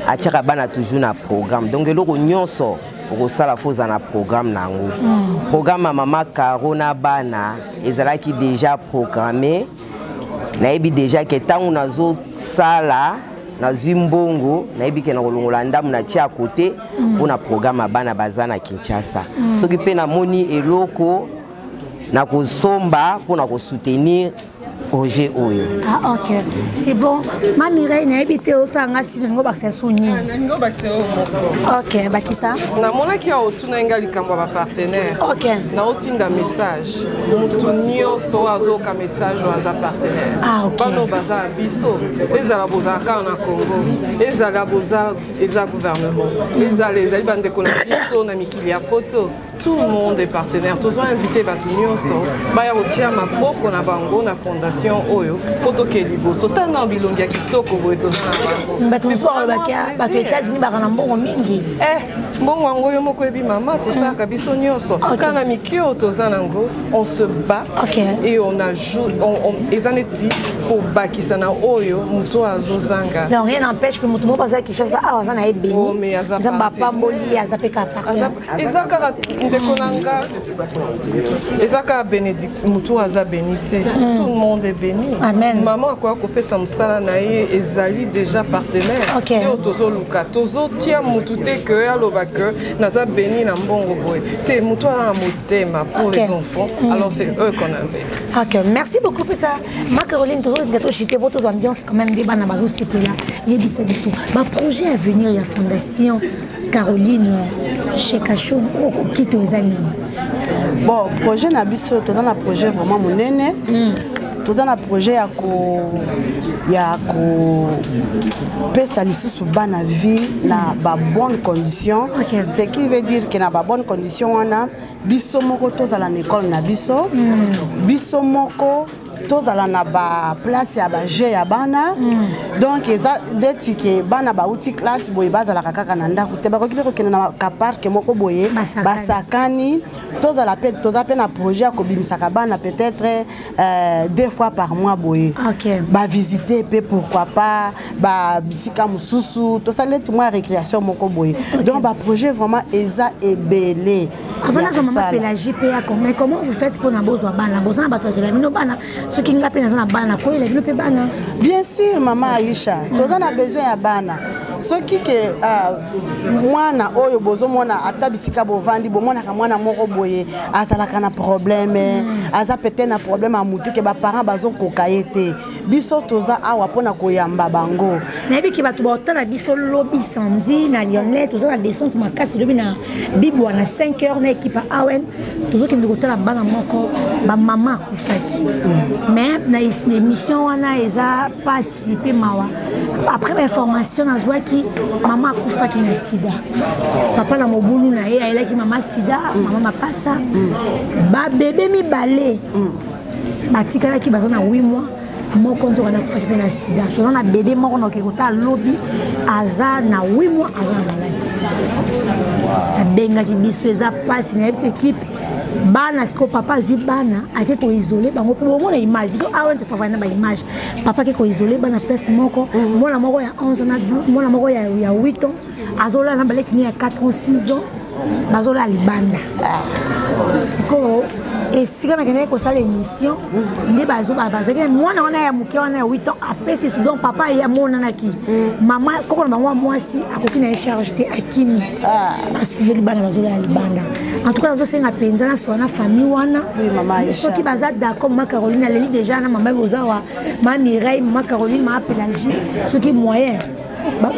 a tirabana toujours na programme. Donc le nyonso Rosala Foza na programme nango. Programme Maman Carona Bana ezalaki déjà programmé. Nayebi déjà que tant on a zo sala na Zimbongo, nayebi que na kolongola ndamu na tia à côté pour na programme Bana Bazana Kinshasa. Ce qui peut na moni eloko na kosomba pour na ko soutenir projet oyo. Ah ok, c'est bon. Ma Mireille n'a habité au Sangasi, ngo bakse souni. Ngo bakse o. Ok, bakisa. Na mona ki otuna ngali kamba ba partenaire. Ok. Na otinda message. Mutunio so azoka message wa partenaire. Ah ok. Bano baza biso, ezala bozaka na Congo. Ezala boza eza gouvernement. Ezala ezali bande ko na biso na mikili ya poto. Tout le monde est partenaire. Tous ont invité Batunio so. Ba ya otia maboko na bango na fondation oyo poto ke liboso tana bilongia kitoko boye tozana bango batunso bakia bato États-Unis bakana mbongo mingi mbongo wango yo moko ebi mama tosaka biso nyonso kana mikio tozana ngo on se bat et on ajoute on ezaneti pour bakisa na oyo muto azozanga donc rien n'empêche que muto mo pas qui chasse azana e béni oh mais azapa pamboli azapeka ezaka ndekonanga ezaka bénédiction muto aza bénité tout le monde est béni. Amen. Maman quoi couper samsala nae ezali déjà partenaire. Et otozo luka tozo tia mutute que aloba que naza béni na mbongo boy. Te muto a motema pour les enfants. Alors c'est eux qu'on invite. OK, merci beaucoup pour ça. Ma Caroline tozo gato chité votre ambiance quand même des bana bazo c'est là. Yebisa biso. Ba projet à venir ya fondation Caroline chez Kachon au kito ezali. Bon, projet na biso toza na projet vraiment monene. Toza na projet ya ko pesa lisusu bana vie na ba bonne condition. Ce qui veut dire que na ba bonne condition wana biso moko tozala na école na biso. Biso moko tozala na ba place ya ba jeu ya bana. Donc eza deti ke bana ba uti classe boye bazala kaka na ndako te ba ko kibeko kena na ka parc moko boye basakani tozala pe toza na projet ko bimisaka bana peut-être 2 fois par mois boye. Ba visiter pe pourquoi pas ba bisika mususu to saleti moi récréation moko boye. Donc ba projet vraiment eza ebelé. Avant la maman Pélagie pe mais comment vous faites pour na besoin bana besoin ba tozela mino bana ce qui nga pe na bana ko ile pe bana. Bien sûr maman Aïcha toza na besoin ya bana ce qui que mwana oyo bozo mona atabisika bovandi bomona ka mwana moko boye azalaka na problème aza peut-être na problème a mutu ke ba parents bazo kokayete biso toza awa pona koyamba bango na biki batu botana biso lobi samedi na Lionel toza na descente makasi lobi na bibo na 5h na équipe awen tozo ki ndikotala bana moko ba mama kufaki mais na émission wana eza pasi pe mawa après l'information na zwa ki mama kufaki na sida papa na mobulu na ye ayelaki mama sida mama mapasa ba bébé mibale batikalaki baza na 8 mois moko nzoka na kufaki pe na sida toza na bébé moko na okekota lobi aza na 8 mois aza na maladi abengaki biso eza pasi na yebisa équipe bana siko papa zwi bana ake ko isoler bango po mona image biso awen te travailler na ba image papa ke ko isoler bana place moko mona moko ya 11 na mona moko ya 8 ans azola na baleki ni ya 4 ans 6 ans bazola libanda siko et si on a gagné comme ça l'émission ne bazo bazaki mwana wana ya muke wana ya 8 ans après c'est donc papa ya mona naki maman koko na moi si akoki na charge te akimi asubeli bana bazola ya libanda en tout cas, je penza na sona famille wana ceux qui baza d'accord ma Caroline elle est déjà na maman bozawa ma Mireille ma Caroline ma Pélagie ceux qui moyen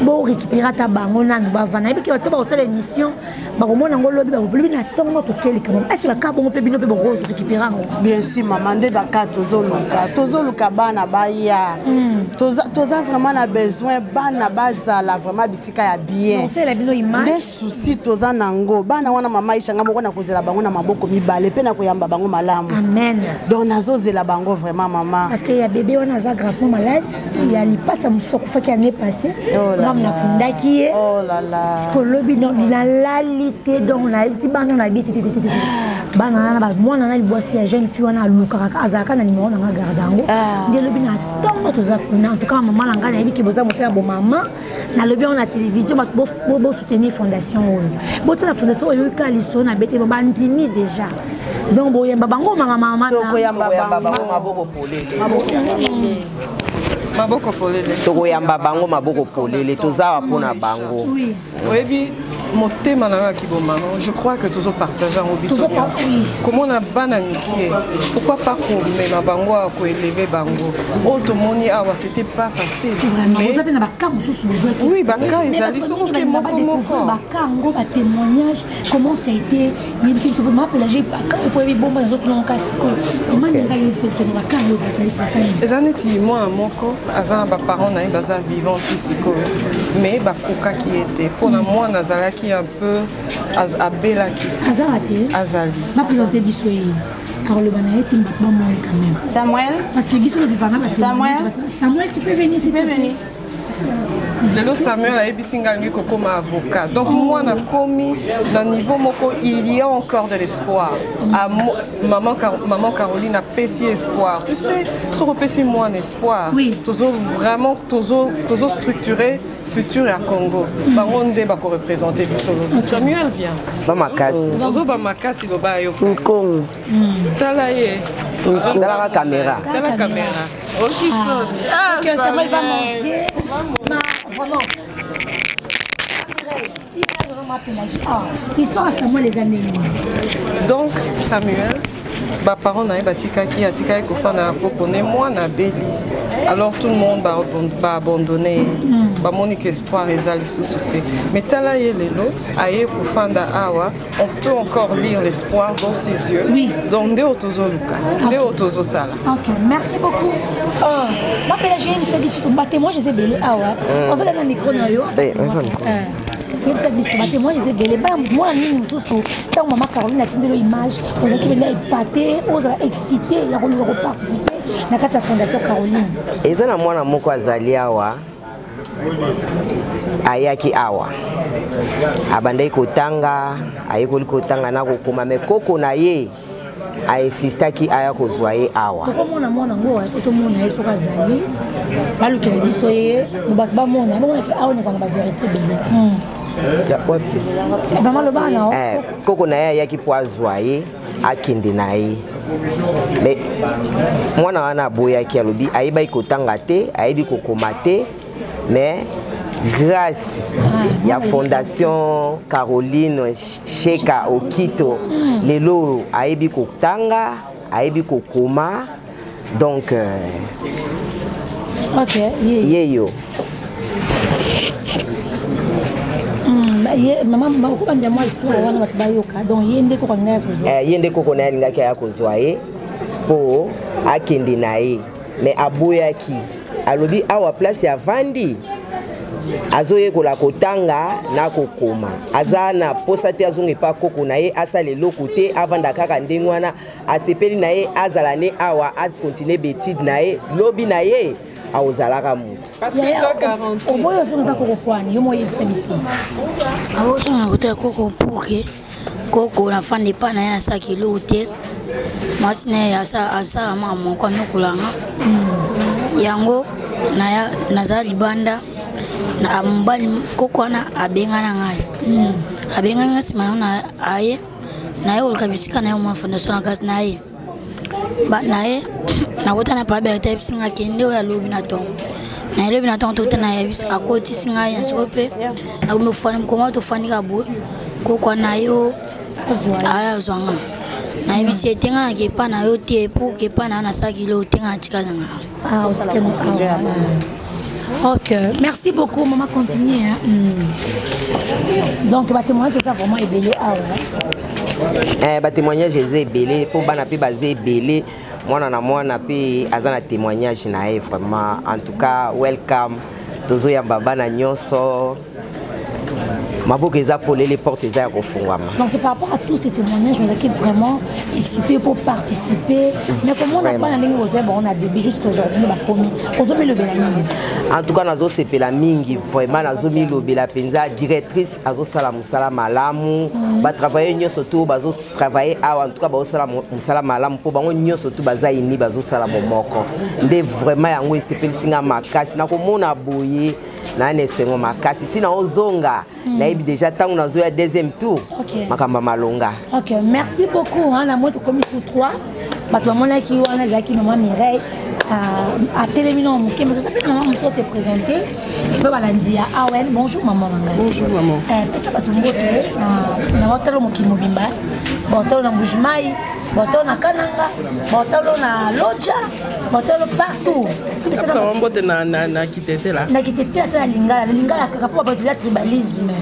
bo récupérer ta bango nanu bavana ebi ki bato bakotala émission bakomona ngo lobi bakolobi na ntongo tokeli quand même est-ce baka bongo mpe bino mpe boko récupérer yango bien sûr maman nde baka tozoluka bana baya toza vraiment na besoin bana bazala vraiment bisika ya bien nde souci toza nango bana wana mama ishanga moko na kozela bango na maboko mibale mpe na koyamba bango malamu amen donc nazozela bango vraiment maman parce que ya bébé wana aza gravement malade ya lipasa mosusu akufaki année passée ngam nakundaki ye skolobi bilalali te donc nayebisi bana na yebi tetetete bana na mwana na libwasi ya jeune fille wana alukaka azalaka na nimero nanga garde yango nde lobi na ntongo toza kuna en tout cas mama na ngai nayebi ke boza motala bo mama nalobi yango na télévision bato bosoutenir fondation oyo botala fondation oyo oyika liso na bete bandimi déjà donc boyemba bango mama tokoyamba bango maboko polele maboko polele tokoyamba bango maboko polele tozawa mpona bango oyebi motema na ngaki bomano je crois que toujours partager en biso comment on a bana miki pourquoi pas komema bango a koelever bango o tomoni awa c'était pas facile mais oui baka ezali soko ke moko baka ngo ba témoignage comment ça a été yebisi so vraiment pélager baka po yebi bomba na zoto lonka siko comment ngai yebisi so baka ngo za ezaneti moi moko azana ba parents na baza vivant siko mais bakoka qui était pour na moi nazalaki un peu abelaki azali ma présenter bisoye alors le banaye timbatma moi quand même Samuel parce que biso le vivant Samuel tu peux venir s'il te plaît lelo Samuel a ebisinga lui comme avocat donc moi na komi na niveau moko il y a encore de l'espoir à maman Caroline a payé espoir tu sais sur repesi moi un espoir toujours vraiment toujours structuré futur à Congo bango nde bako représenter biso Samuel vient ba makasi ozo ba makasi lo ba yo Congo tala ye tala caméra aussi que Samuel va manger vraiment si ça vraiment m'appelle l'histoire à Samuel les années donc Samuel ba parents na batikaki atikaki kofana kokone moi na beli alors tout le monde va abandonner ba monique espoir ezali sous-souté mais tala ye lelo aye kofanda awa on peut encore lire l'espoir dans ses yeux donc nde otozo luka nde otozo sala OK merci beaucoup ma pélagie c'est dit surtout ba témoin je sais belé awa on va dans le micro na yo yebisa biso batémoin les ebele ba mwana nini mosusu ntango mama Caroline atindelo image ozalaki benda epate ozala excité ya kolinga koparticipe na kati ya fondation Caroline eza na mwana moko azali awa ayaki awa abandaki kotanga ayekoli kotanga na kokoma me koko na ye ainsistaki aya kozwa ye awa tokomona mwana ngo totomona ye soki azali balukela biso ye bato bamona bamonaki awa nazanga bavérité bele koko na ye ayaki po azwa ye akende na ye me mwana wana aboyaki alobi ayebaki kotanga te ayebi kokoma te mais grâce ya fondation Caroline Sheka Okito lelo ayebi kotanga ayebi kokoma donc yeyo maman kokanja moi histoire wana bato bayoka donc yende koko na kozwa yende koko na alingaki aya kozwa ye po akende na ye mais aboyaki alobi awa place ya vandi azoyekola kotanga na kokoma aza na posa te azonga pa koko na ye asala eloko te avanda kaka ndenge wana asepeli na ye azala ne awa akontinue betide na ye lobi na ye aozalaka mutu oboyo ozonga koko kwani yo moyebisa biso awozonga kotala koko puke koko na fande pa na ye asala eloko te mwasi na ye asala maka moko anokolanga yango naza libanda na mobali koko wana abengana ngai abengani ngai nsima nango na aye naye koluka bisika na ye omwa fondation na kasi na ye naye nakota na pabe ayeta yebisi ngai kende oyo alobi na ntongo na elobi na ntongo tokota na yebisi akotisi ngai yanso mpe nakomi mokoma tofandika boye koko wana yo aya azwa ngai nayebisi etenga na kepa na yo te po kepa na yo nasalaki lo otenga na tikala nga Ok, merci beaucoup, maman, continue. Hein. Donc, le témoignage, c'est vraiment ébélé. Témoignage, c'est ébélé. Pour Banapi, c'est ébélé. Moi, on a pu un témoignage, vraiment. En tout cas, welcome. Tozo ya baba na nyonso. Maboko eza polé les portes eza refungwama. Donc c'est par rapport à tous ces témoignages, on est vraiment excité pour participer. Mais comment on a pas la ligne aux herbes, on a début jusqu'à aujourd'hui, on a promis. En tout cas, nazo sepela mingi vraiment nazo mi lobela penza directrice azo sala musala malamu, ba travailler nyonso to bazo travailler en tout cas ba sala musala malamu po bango nyonso to baza ini bazo sala momoko. Nde vraiment yango sepeli singa makasi na ko mona boye. Nane sengo makasi tina ozonga na ibi déjà tango nazo ya deuxième tour makamba malonga. OK, merci beaucoup hein na moto comme sous 3 bato mona ki wana zaki maman Mireille à télévision muke mais ça fait maman muso se présenter et puis balandi ya Awen. Bonjour maman Manga. Bonjour maman. Pesa bato mbote na hôtel mokili mobimba hôtel na Mbujimai hôtel na Kananga hôtel na Loja hôtel partout. Ça va mbote na kitete là. Na kitete à lingala kaka po bato ya tribalisme.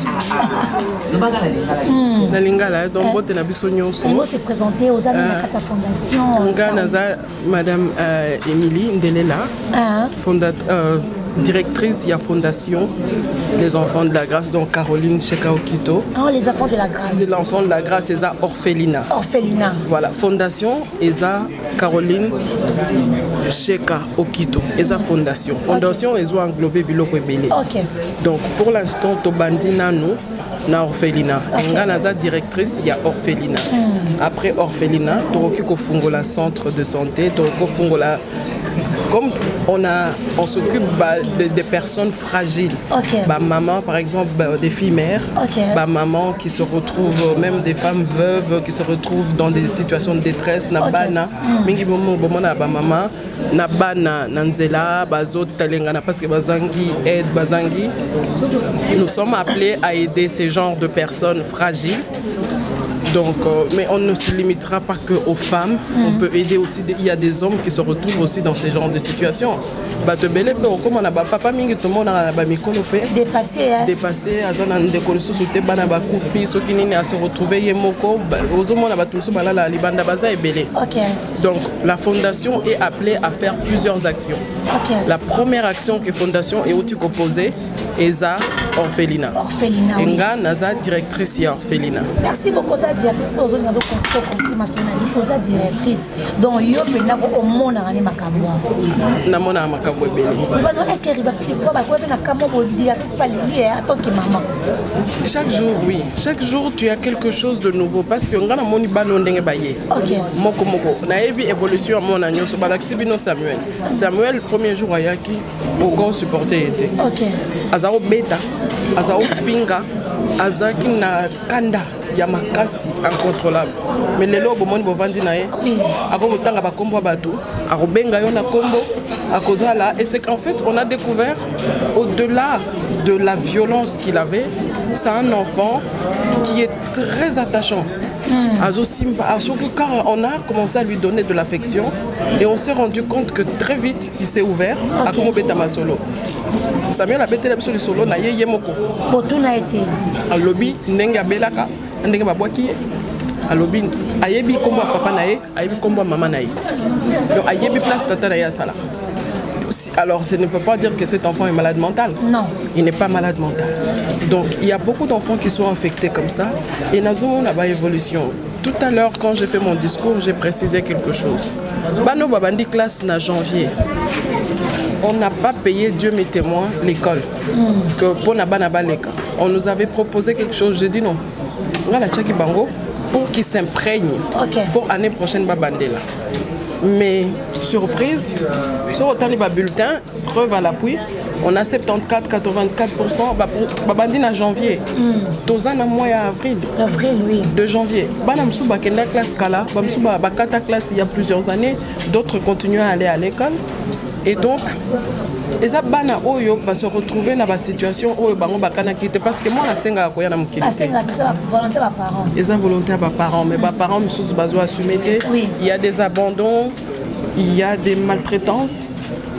Na lingala donc mbote na biso nyonso. On se présenter aux amis de la fondation. Nganaza madame Émilie Ndelela. Directrice de la fondation Les Enfants de la Grâce, donc Caroline Cheka Okito. Oh, les Enfants de la Grâce. Les Enfants de la Grâce, c'est ça, Orphelina. Orphelina. Voilà, fondation, Eza Caroline Cheka Okito. Eza fondation. Fondation, ils ont englobé Biloko Ebele. Ok. Donc, pour l'instant, Tobandina, nous, na Orphelina. Nganaza directrice, il y a Orphelina. Après Orphelina, Toroki Kofungola centre de santé, Toroki Fungola. Comme on s'occupe des personnes fragiles, maman par exemple, des filles mères, maman qui se retrouvent, même des femmes veuves qui se retrouvent dans des situations de détresse, nabana, mingi momo bomona ba maman, nabana nanzela, bazot talengana parce que bazangi aide bazangi. Nous sommes appelés à aider ces genres de personnes fragiles. Donc, mais on ne se limitera pas qu'aux femmes. On peut aider aussi. Il y a des hommes qui se retrouvent aussi dans ce genre de situations. Comme on a papa mingi tout le monde a dépassé. Dépassé. Azana ndekolo sosote bana ba kufi sokinini a se retrouver yemoko. Ozomo na batumso balala libanda baza ebele. Donc, la fondation est appelée à faire plusieurs actions. La première action que fondation est aussi composée Eza Orphelina. Orphelina. Enga naza directrice ya Orphelina. Merci beaucoup ça directrice pour aujourd'hui ngado konto directrice. Donc yo pena ko omona ngani makambo. Na mona makambo ebele. Est-ce qu'il arrive plus fois ba ko na kamo bo directrice pas lié en tant que maman. Chaque jour oui, chaque jour tu as quelque chose de nouveau parce que ngana moni bano ndenge baye. Moko na evi évolution mona nyonso balakisi bino Samuel. Samuel premier jour ayaki au grand supporter était. Azao beta, azao finga, azaki na kanda ya makasi incontrôlable. Mais les lois bomoni bovandi nae, ako mutanga ba kombo batu, ako benga yo na kombo, ako zala et c'est qu'en fait on a découvert au-delà de la violence qu'il avait, c'est un enfant qui est très attachant. Car on a commencé à lui donner de l'affection et on s'est rendu compte que très vite il s'est ouvert à Komobetama solo. Samuel a bêté le solo na yemoko. Botuna été. A lobby nenga belaka, nenga babwaki. A lobby ayebi kombo papa nae, ayebi kombo maman nae. Donc ayebi place tata na ya sala. Alors, ça ne peut pas dire que cet enfant est malade mental. Non. Il n'est pas malade mental. Donc, il y a beaucoup d'enfants qui sont infectés comme ça. Et nous avons une évolution. Tout à l'heure, quand j'ai fait mon discours, j'ai précisé quelque chose. Bano Babandi classe en janvier. On n'a pas payé, Dieu mes témoins, l'école. Que pour on nous avait proposé quelque chose. J'ai dit non. On a la Tchaki Bango pour qu'ils s'imprègnent. Pour l'année prochaine, Babandela. Mais surprise, sur autant de bulletins, preuve à l'appui, on a 74-84%, babandi en janvier. Tozan a mois avril. Avril, oui. De janvier. Banamsuba kenda classe kala, bamsuba bakata classe il y a plusieurs années, d'autres continuent à aller à l'école. Et donc, les abana oyo va se retrouver dans la situation où bango bakana quitte parce que moi la senga ko yana mukili. Volonté par parents. Les volonté par parents, mais par parents sous bazo assumer. Il y a des abandons, il y a des maltraitances.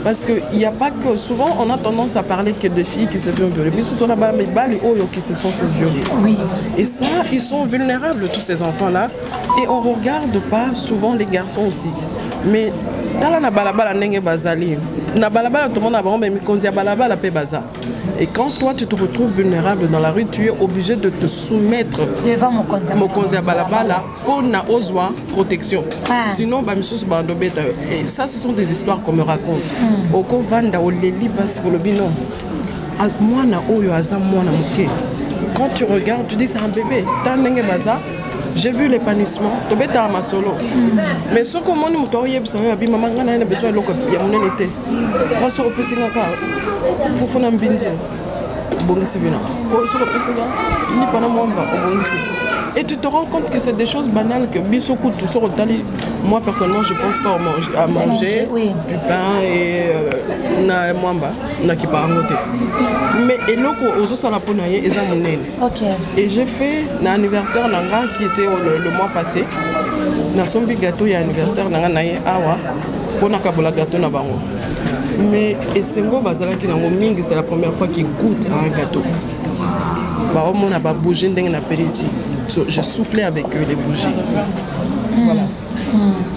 Parce qu'il n'y a pas que... Souvent, on a tendance à parler que de filles qui se font violer. Puis ce sont là-bas les balles qui se sont fait violer. Oui. Et ça, ils sont vulnérables, tous ces enfants-là. Et on ne regarde pas souvent les garçons aussi. Mais dans la balabala, nenge bazali. Na balabala, tout le monde a bon, mais konzi balabala pe baza. Et quand toi tu te retrouves vulnérable dans la rue, tu es obligé de te soumettre devant mon konzi balabala pour na ozwa protection. Sinon, bah monsieur se bando beta. Et ça, ce sont des histoires qu'on me raconte. Oko vanda o leli parce que le binom. Moi na oyo azam moi na moké. Quand tu regardes, tu dis c'est un bébé. T'as nenge baza. J'ai vu l'épanouissement. Tu es dans ma solo. Mais ce que moi, je me suis dit, maman, je besoin de l'eau. Il y a mon été. Je suis repoussé dans le cas. Il faut que je me dise. Et tu te rends compte que c'est des choses banales que Bissokou, tout ça, moi personnellement, je ne pense pas à manger du pain et na mwamba, na qui part mais et et j'ai fait un anniversaire nanga qui était le mois passé. Na sombi gâteau, il y a anniversaire nanga naye awa pour na kabola gâteau na bango. Mais et sengo bazala ki nango mingi, c'est la première fois qu'ils goûtent à un gâteau. Bah au moins on a pas bougé ndenge na ici. Je soufflais avec eux les bougies. Voilà.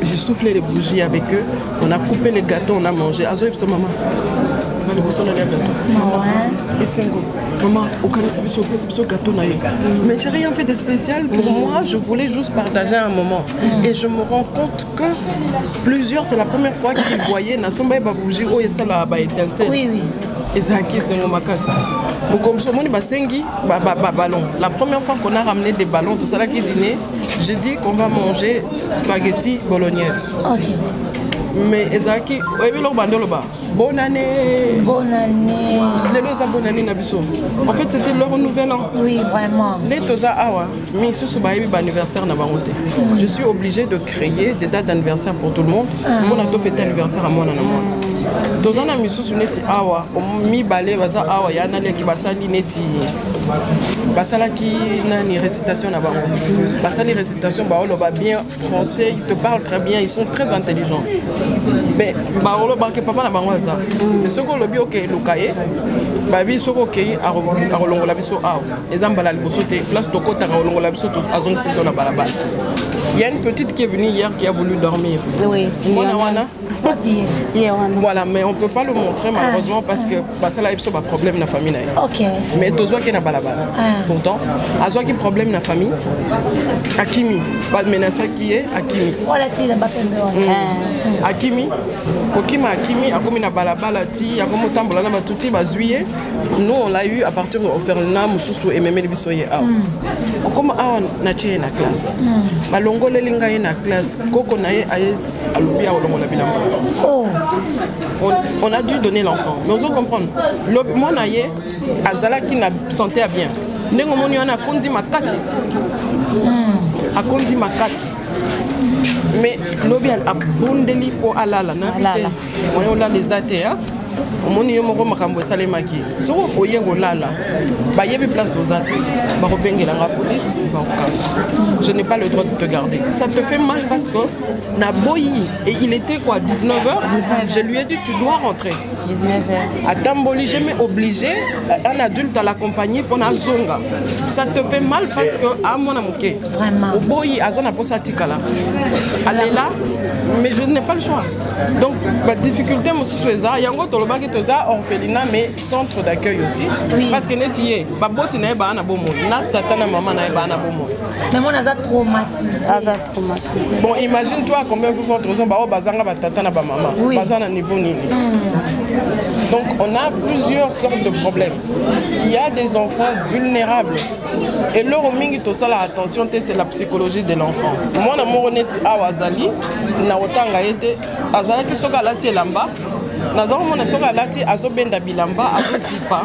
J'ai soufflé les bougies avec eux. On a coupé les gâteaux, on a mangé. Azo et maman. Maman, au gâteau. Mais j'ai rien fait de spécial. Pour moi, je voulais juste partager un moment. Et je me rends compte que plusieurs, c'est la première fois qu'ils voyaient Nasomba Babouji, oh, et ça là, oui, oui. Et ça qui est un macasse. Comme ça, ballon. La première fois qu'on a ramené des ballons, tout ça là qui dînait, j'ai dit qu'on va manger spaghetti bolognaise. Ok. Mais Ezaki, bonne année. Bonne année. Bonne année Nabiso. En fait, c'était leur nouvel an. Oui, vraiment. Les Toza Awa, mais ce anniversaire n'a pas monté. Je suis obligée de créer des dates d'anniversaire pour tout le monde. On a tout fait anniversaire à moi. Toza na misu suneti awa, mi balé baza awa ya na ki basali neti. Basala qui n'a ni récitation na bango. Basali récitation ba oloba bien français, ils te parlent très bien, ils sont très intelligents. Mais ba oloba ke papa na bango ça. Mais ce qu'on lobi OK lukaye, ba bi soko OK a rolongola biso awa. Ezambala liboso te place to kota rolongola biso to azong saison na balabala. Il y a une petite qui est venue hier qui a voulu dormir. Oui. Voilà, mais on ne peut pas le montrer malheureusement parce que ça a un problème dans la famille. Ok. Mais tu as un balabala. Pourtant, tu as un problème dans la famille. Akimi, pas de menace qui est Akimi. Voilà, tu as Akimi, Kokima Akimi, Akomi na balabala, ti, Akomo tambola na batuti bazuye. Nous on l'a eu à partir de Oferna, Moussou et Memeli Bisoye. Comme awa na tie na classe. Balongo lelinga na classe, koko na ye aye alubia olongo la bilamba. Oh. On a dû donner l'enfant. Mais on doit comprendre. Moi naye azala qui na santé à bien. Nengo moni ona kondi makasi. Akondi makasi. Mais lobi a bondeli po alala na bité. On a les athées. Omoni yo moko makambo salemaki soko oyengo lala ba yebi place aux athées ba robengela nga police ba okanga. Je n'ai pas le droit de te garder. Ça te fait mal parce que na boyi et il était quoi 19h. Je lui ai dit tu dois rentrer 19h. À Tamboli j'ai obligé un adulte à l'accompagner pour na zonga. Ça te fait mal parce que à mon amoké vraiment boyi azana posa tikala. Elle est là mais je n'ai pas le choix. Donc la difficulté moi c'est ça yango toloba ki toza orphelinat mais centre d'accueil aussi parce que netié baboti na ba na bomo na tata na maman na ba na bomo mais mon aza traumatisé. Bon imagine toi combien vous font raison ba bazanga ba tata na ba maman bazana niveau nini. Donc on a plusieurs sortes de problèmes. Il y a des enfants vulnérables et leur mingi to sala attention c'est la psychologie de l'enfant. Moi na mo neti awazali na otanga ete azala ki soka lati elamba nazo mona soka lati azobenda bilamba azozipa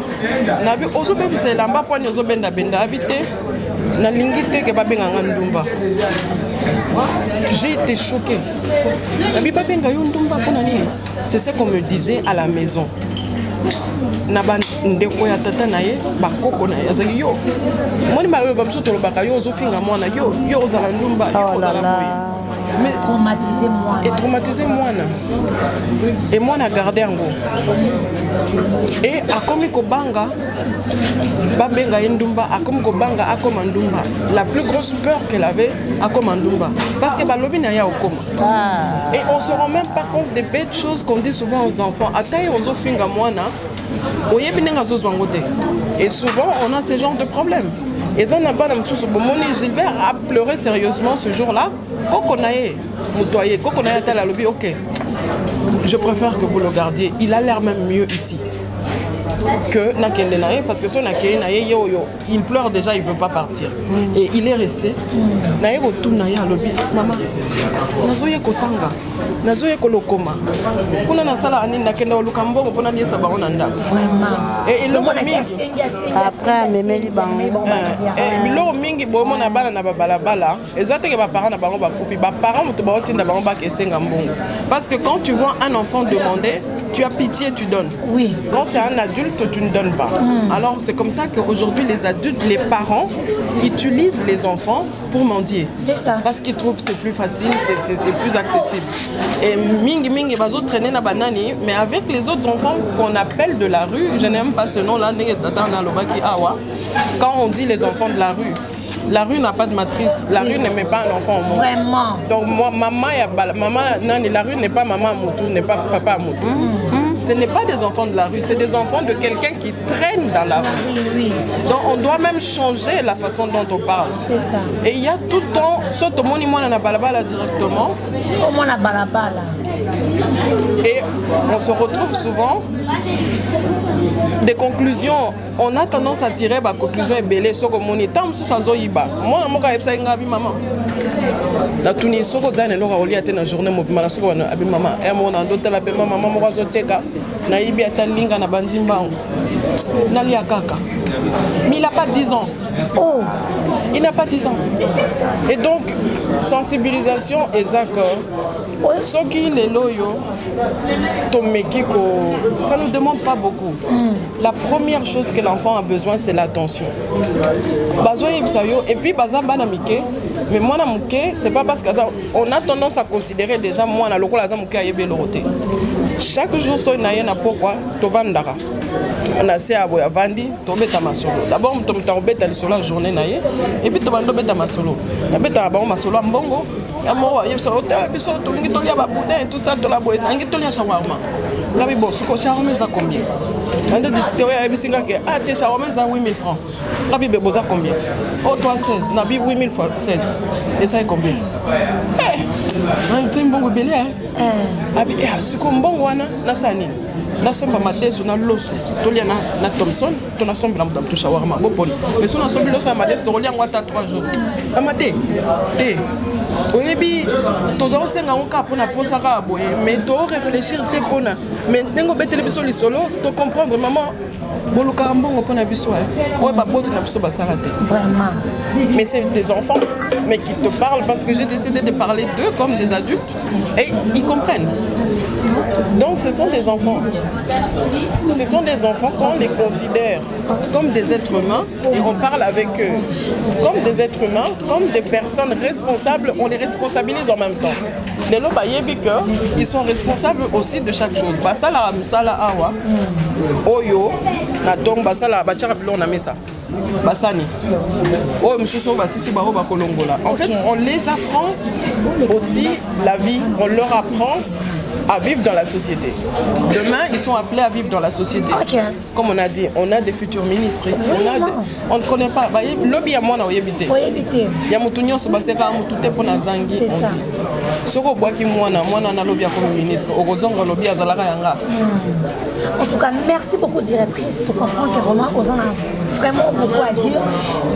nabi ozobebisa elamba poni ozobenda benda habité na lingite ke babenga ngandumba. J'ai été choquée. Nabi babenga yo ndumba pona nini? C'est ce qu'on me disait à la maison. Naba ndeko ya tata na ye bakoko na ye azali yo moni malo bamso to lobaka yo ozofinga mwana yo ozala ndumba yo ozala boye. Traumatiser moi. Et traumatiser moi. Et moi, on a gardé en gros. Et à comme Kobanga, Babenga Ndumba, à comme Kobanga, à comme Ndumba. La plus grosse peur qu'elle avait, à comme Ndumba. Parce que Balobi n'a ya au coma. Et on ne se rend même pas compte des bêtes choses qu'on dit souvent aux enfants. Ataï aux ofinga moana, et souvent, on a ce genre de problème. Et ça n'a pas de Gilbert a pleuré sérieusement ce jour-là. Kokonaye, Moutoye, Kokonaye a la lobby, ok. Je préfère que vous le gardiez. Il a l'air même mieux ici que Nakendenaye, parce que son Nakendenaye, il pleure déjà, il ne veut pas partir. Et il est resté. Naye Gotunaye à lobby. Maman, Nazoye Kotanga, Nazoye Kolokoma. Kuna Nasala Ani Nakenda Lukambo, on a dit ça Baronanda. Vraiment. Et il après, Mémeli Bango. Et Bilo Mingi Bomo na bala na balabala. Exactement que mes parents na bango bakufi. Mes parents mutu baoti na bango bakesenga mbongo. Parce que quand tu vois un enfant demander, tu as pitié, tu donnes. Oui. Quand c'est un adulte, tu ne donnes pas. Alors c'est comme ça qu'aujourd'hui les adultes, les parents utilisent les enfants pour mendier. C'est ça. Parce qu'ils trouvent que c'est plus facile, c'est plus accessible. Et Mingi Mingi va traîner na banani, mais avec les autres enfants qu'on appelle de la rue, je n'aime pas ce nom-là, quand on dit les enfants de la rue n'a pas de matrice, la rue ne met pas un enfant au monde. Vraiment. Donc moi, maman, la rue n'est pas maman à Moutou, n'est pas papa à Moutou. Ce n'est pas des enfants de la rue, c'est des enfants de quelqu'un qui traîne dans la rue. Oui. Donc on doit même changer la façon dont on parle. C'est ça. Et il y a tout le temps, surtout moi, on a balabala directement. On a balabala. Et on se retrouve souvent des conclusions. On a tendance à tirer des conclusions et belles. Ce que mon état, moi, je suis maman. Na tuni soko zane loka olia te na journée mobima soko na abi mama e mo na ndota la be mama mo ko zoteka na ibi atalinga na bandimba na lia kaka. Mais il n'a pas 10 ans. Oh, il n'a pas 10 ans. Et donc sensibilisation et accord. Ce qui est loyo tomekiko, ça ne nous demande pas beaucoup. La première chose que l'enfant a besoin, c'est l'attention. Et puis bazamba na mike, mais moi na mike, c'est pas parce qu'on a tendance à considérer déjà moi na lokola za mike ayebe loroté. Chaque jour so na yena pourquoi tovandara. On a essayé à vandi, tomber ta masolo. D'abord, on tombe la journée naïe, et puis on tombe ta masolo. On tombe ta masolo en bongo. Et moi, il y a tout ça, tout la boîte, il y a shawarma. Là, bon, ce que shawarma ça combien? On a dit que ah, tes shawarma ça 8 000 francs. Là, il y a combien? Oh, toi 16, on a dit 8 000 fois 16. Et ça est combien? Il y a un bon bébé. Ce qu'on bon wana na sani na somba madeso na loso tolia na Thompson to na somba na to shawarma boponi mais so na somba loso na madeso tolia ngwata 3 jours amate oyebi tozo senga on ka pona posa ka boye mais to réfléchir te pona mais nengo betele biso lisolo to comprendre maman boluka mbongo pona biso ouais ba poto na biso basala te vraiment. Mais c'est des enfants mais qui te parlent parce que j'ai décidé de parler d'eux comme des adultes et ils comprennent. Donc ce sont des enfants. Ce sont des enfants qu'on les considère comme des êtres humains et on parle avec eux comme des êtres humains, comme des personnes responsables. On les responsabilise en même temps. Les ils sont responsables aussi de chaque chose. Basala musala awa, oyo, na donc basala bachara bilon na mesa. Basani. Oh, monsieur Soba, si baro ba kolongola. En fait, on les apprend aussi la vie. On leur apprend à vivre dans la société. Demain, ils sont appelés à vivre dans la société. Comme on a dit, on a des futurs ministres ici. On ne connaît pas. Lobby à moi, on a évité. Il y a Moutounion, Sobaseka, Moutouté pour Nazangi. C'est ça. Ce qu'on voit qui moi, on a lobby comme ministre. Au Rozongo, lobby à Zalara Yanga. En tout cas, merci beaucoup, directrice. Tu comprends que vraiment, on a vraiment beaucoup à dire.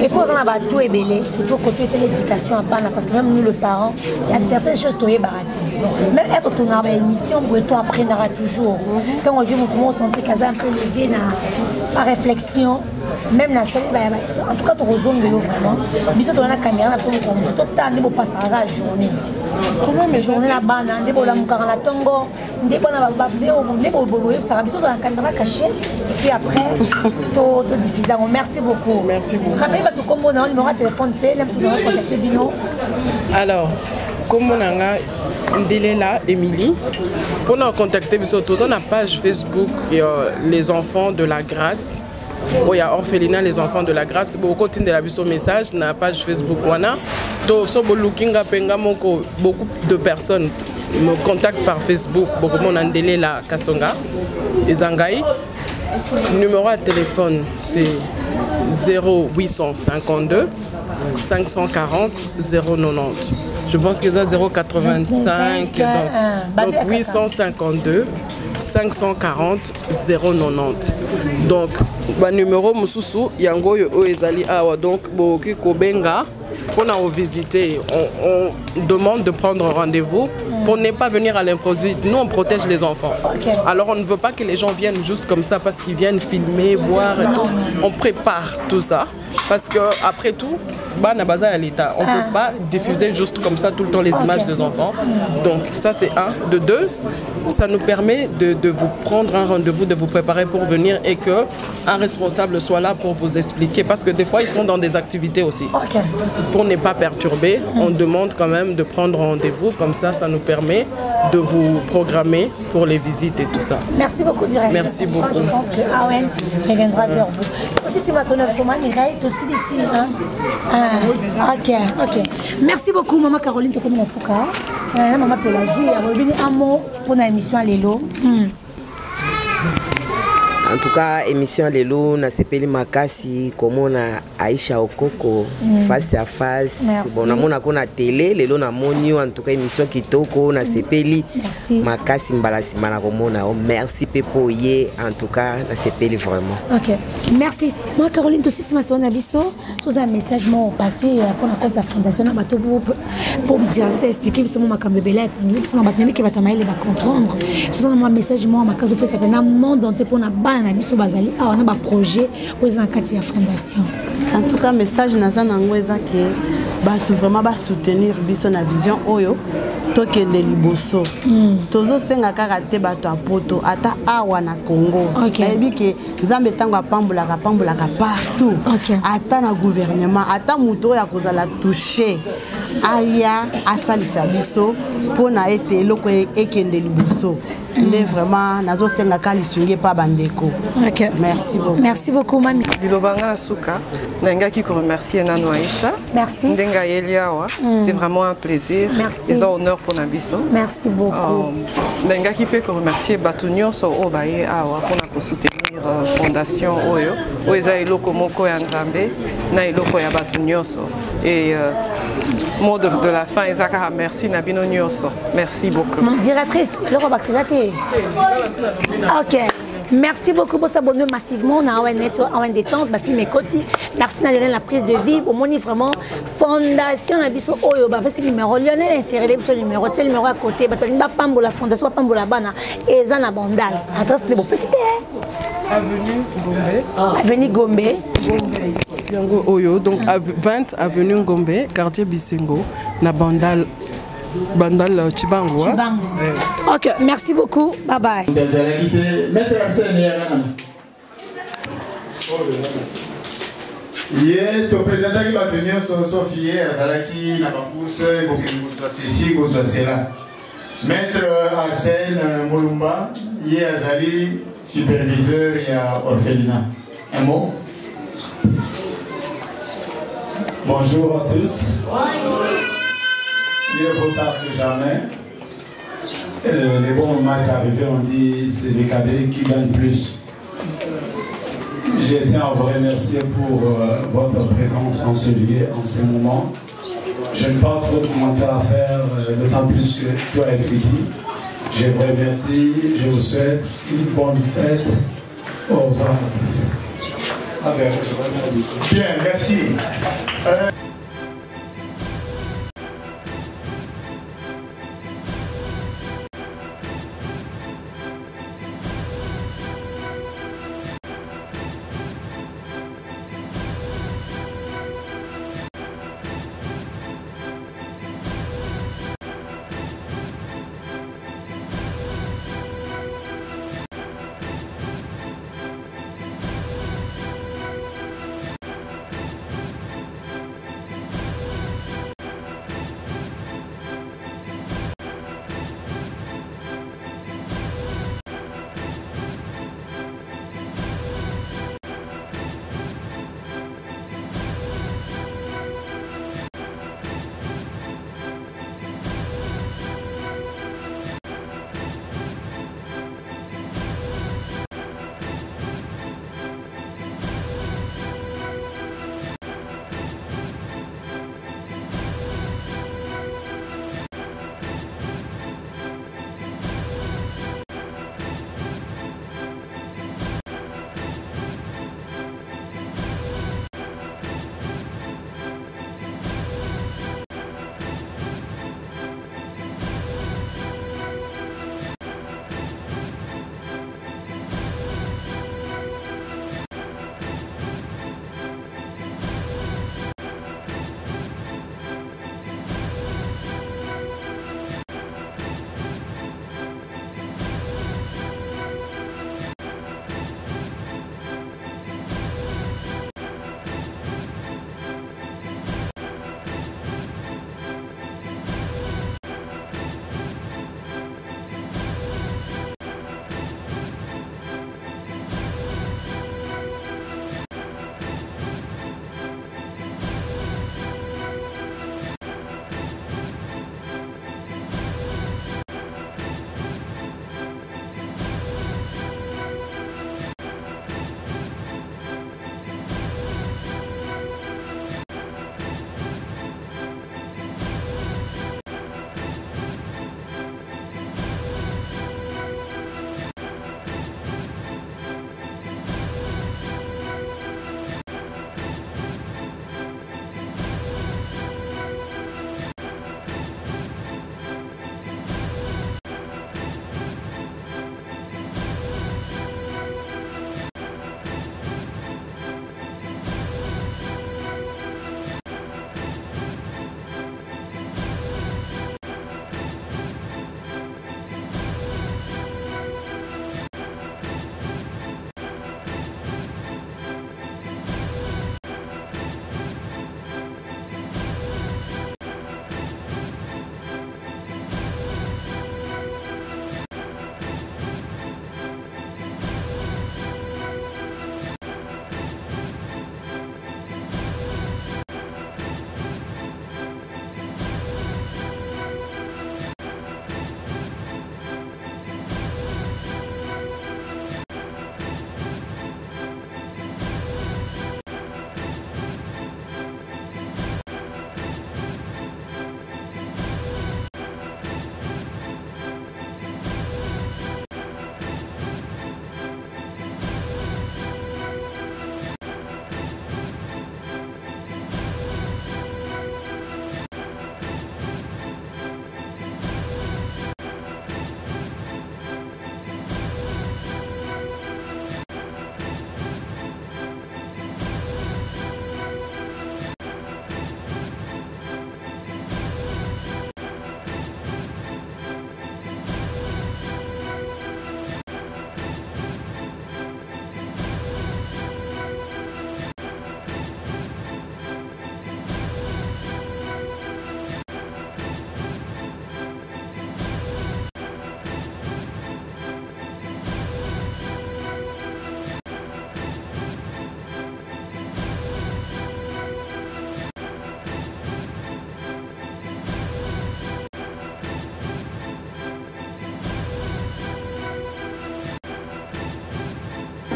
Et qu'on a tout est belé, surtout côté de l'éducation à Pana, parce que même nous, les parents, il y a certaines choses qui sont baraties. Même être ton arbre émission, toi apprendras toujours. Quand on dit que tout le monde sentit qu'elle a un peu levé par réflexion, même la salle, en tout cas, tu rezones de l'eau vraiment. Bisous, tu as la caméra, tu as un peu passé à la journée. Mais journée là-bas, on a la tongo, on a la caméra cachée, et puis après, tu diffuses. Merci beaucoup. Merci beaucoup. Rappelez-moi tout comme on a un numéro de téléphone, même si vous avez contacté Bino. Alors, comme on a Ndelela Émilie, on a contacté sur la page Facebook les enfants de la grâce. Il y a orphelinat les enfants de la grâce. Beaucoup de la message na page Facebook beaucoup de personnes me contactent par Facebook. Beaucoup de Ndelela Kasonga et Zangai. Numéro de téléphone c'est 0852 540 090. Je pense que c'est 085. Donc 852 540 090. Donc, le numéro Moussousou, Yango Ezali Awa. Donc, Boki Kobenga, on a visité, on demande de prendre rendez-vous pour ne pas venir à l'improviste. Nous, on protège les enfants. Alors, on ne veut pas que les gens viennent juste comme ça parce qu'ils viennent filmer, voir et tout. On prépare tout ça parce que après tout, on ne peut pas diffuser juste comme ça tout le temps les images des enfants. Donc ça c'est un. De deux, ça nous permet de vous prendre un rendez-vous, de vous préparer pour venir et qu'un responsable soit là pour vous expliquer. Parce que des fois ils sont dans des activités aussi. Pour ne pas perturber, on demande quand même de prendre rendez-vous. Comme ça, ça nous permet de vous programmer pour les visites et tout ça. Merci beaucoup, directeur. Merci beaucoup. Je pense que Awen reviendra vers vous. Aussi, si ma sonneur Soman, il est aussi d'ici. Hein? Ok. Merci beaucoup, Maman Caroline Tokomi Nasuka. Maman Pélagie, il y a un mot pour l'émission Lélo. En tout cas, émission Lélo, na sepeli makasi, comme on a Aïcha Okoko, face à face. Bon, on a la télé, Lélo na monio, en tout cas, émission Kitoko, na sepeli makasi mbalasi manakomona. Merci Pepo Ye, en tout cas, na sepeli vraiment. Ok, merci. Moi, Caroline, aussi, si ma soeur Nabiso, sous un message m'ont passé pour la compte de la fondation, pour me dire, ça expliquer, c'est mon macambébélé, c'est mon battement qui va t'amailler, va comprendre. Sous un message, moi, ma case, ça fait un monde entier pour la base. On a un projet aux la fondation. En tout cas, message naza nango ezake batu vraiment ba soutenir biso na vision oyo tokende liboso. Tozo senga kaka te batu apoto ata awa na Congo. Nayebi ke Nzambe tango apambolaka partout. Ata na gouvernement, ata muto ya kozala touché. Aya asalisa biso pona ete eloko ekende liboso. Vraiment, nazo senga kali sunge pa bandeko. Merci beaucoup. Merci beaucoup, Mami. Bilobanga Asuka, Nenga qui remercie Nano Aïcha. Merci. Ndenga Eliawa, c'est vraiment un plaisir. Merci. C'est un honneur pour Nabiso. Merci beaucoup. Nenga qui peut remercier Batunyo so Obaye Awa pour soutenir fondation Oyo. Oeza Eloko Moko ya Nzambe, na Eloko ya Batunyo so. Et mot de la fin, Ezaka, merci Nabino Nyoso. Merci beaucoup. Directrice, le Robaxizate. Ok. Merci beaucoup pour s'abonner massivement. On a un détente, ma fille Mekoti. Merci de la prise de vie. Au moins, vraiment, Fondation Nabiso Oyo. C'est le numéro. Lionel inséré le numéro. C'est le numéro à côté. La Fondation Pambola Bana. Et Zana Bandal. Adresse de Bopécité. Avenue Gombe. Avenue Gombe. Yango Oyo. Donc, 20 Avenue Gombe, quartier Bisengo. Na Bandal. Bandal Chibango. Ok, merci beaucoup. Bye bye. Hier, le président qui va tenir son Sophie, Azalaki, Nabakous, ceci, cela. Maître Arsène Moulumba, hier Azali, superviseur et orphelinat. Un mot? Bonjour à tous. Mieux vaut tard que jamais. Les bons moments est arrivé, on dit c'est les cadets qui gagnent plus. Je tiens à vous remercier pour votre présence en ce lieu, en ce moment. Je n'ai pas trop de commentaires à faire, d'autant plus que toi et Petit. Je vous remercie, je vous souhaite une bonne fête. Au revoir à tous. Bien, merci.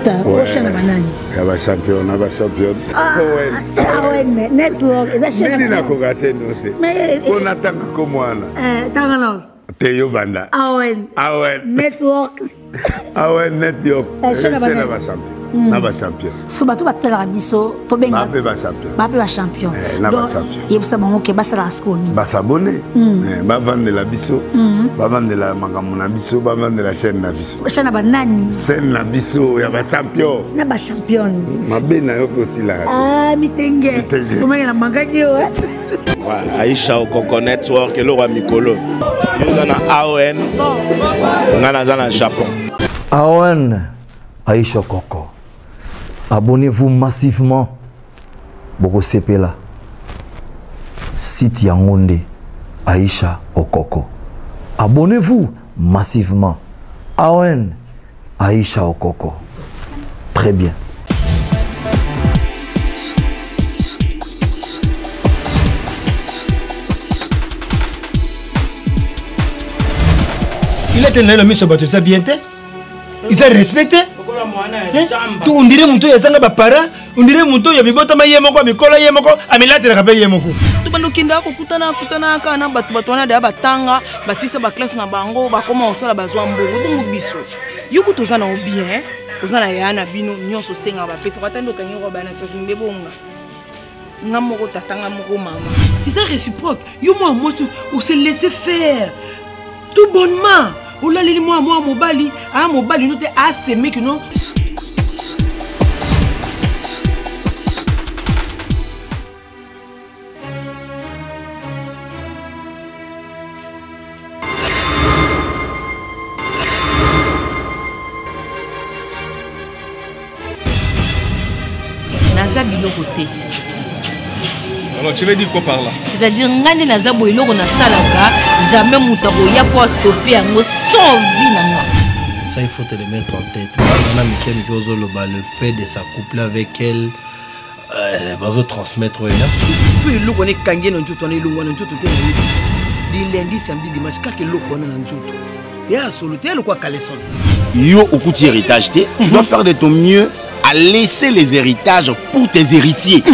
prochaine banani. Ya ba champion, na ba champion. Ouais, network, eza chaîne. Mimi na kokase note. On attend ko mwana. Tangana. Teyo banda. Awen. Network. Network. Chaîne ba champion. Na ba champion. Parce que bato batela biso to benga. Ba champion. Ba champion. Na ba champion. Yebisa bango ke basala skoni. Ba s'abonner. Ba vendre la biso. Ba vendre la makambo na biso, ba vendre la chaîne na biso. Chaîne ba nani? Chaîne na biso ya ba champion. Na ba champion. Mabe na yo aussi la. Mitenge. Comment la mangaki yo? Aisha Okoko Network et le roi Mikolo. Nous sommes AON. Nous sommes au Japon. AON, Aisha Okoko. Abonnez-vous massivement. Boko Sepela. Site Yangonde. Aisha Okoko. Abonnez-vous massivement. AON, Aisha Okoko. Très bien. Il est un homme sur bateau, ça bien te. Il s'est respecté. On dirait mon tour, il y a un para. On dirait mon tour, il y a un bota mayemoko, mikola yemoko, amila te rappelle yemoko. Tu bando kinda ko kutana kana batwana da batanga, basisa ba classe na bango, ba koma osala bazwa mbogo ndungu biso. Yuko tozana o bien, tozana yana bino nyonso senga ba pesa batando kanyo ba na sasa mbebonga. Ngamoko tatanga moko mama. C'est réciproque. Yo moi on se laisser faire. Tout bonnement. Oh là, moi, mobali. Ah, mobali, nous t'es assez, mais que non. Naza biloko te. Alors tu veux dire quoi par là? C'est-à-dire ngani naza boiloko na salaka, jamais mutako ya pour stopper ngo sans vie nanga. Ça il faut te le mettre en tête. On a Mickey Mikozoloba, le fait de s'accoupler avec elle, va transmettre là. Si le connaît kangé non joto na ilungwa non joto te. Di lundi samedi dimanche kake loko na joto. Ya solo te le quoi caleçon. Yo okuti héritage te, tu dois faire de ton mieux à laisser les héritages pour tes héritiers.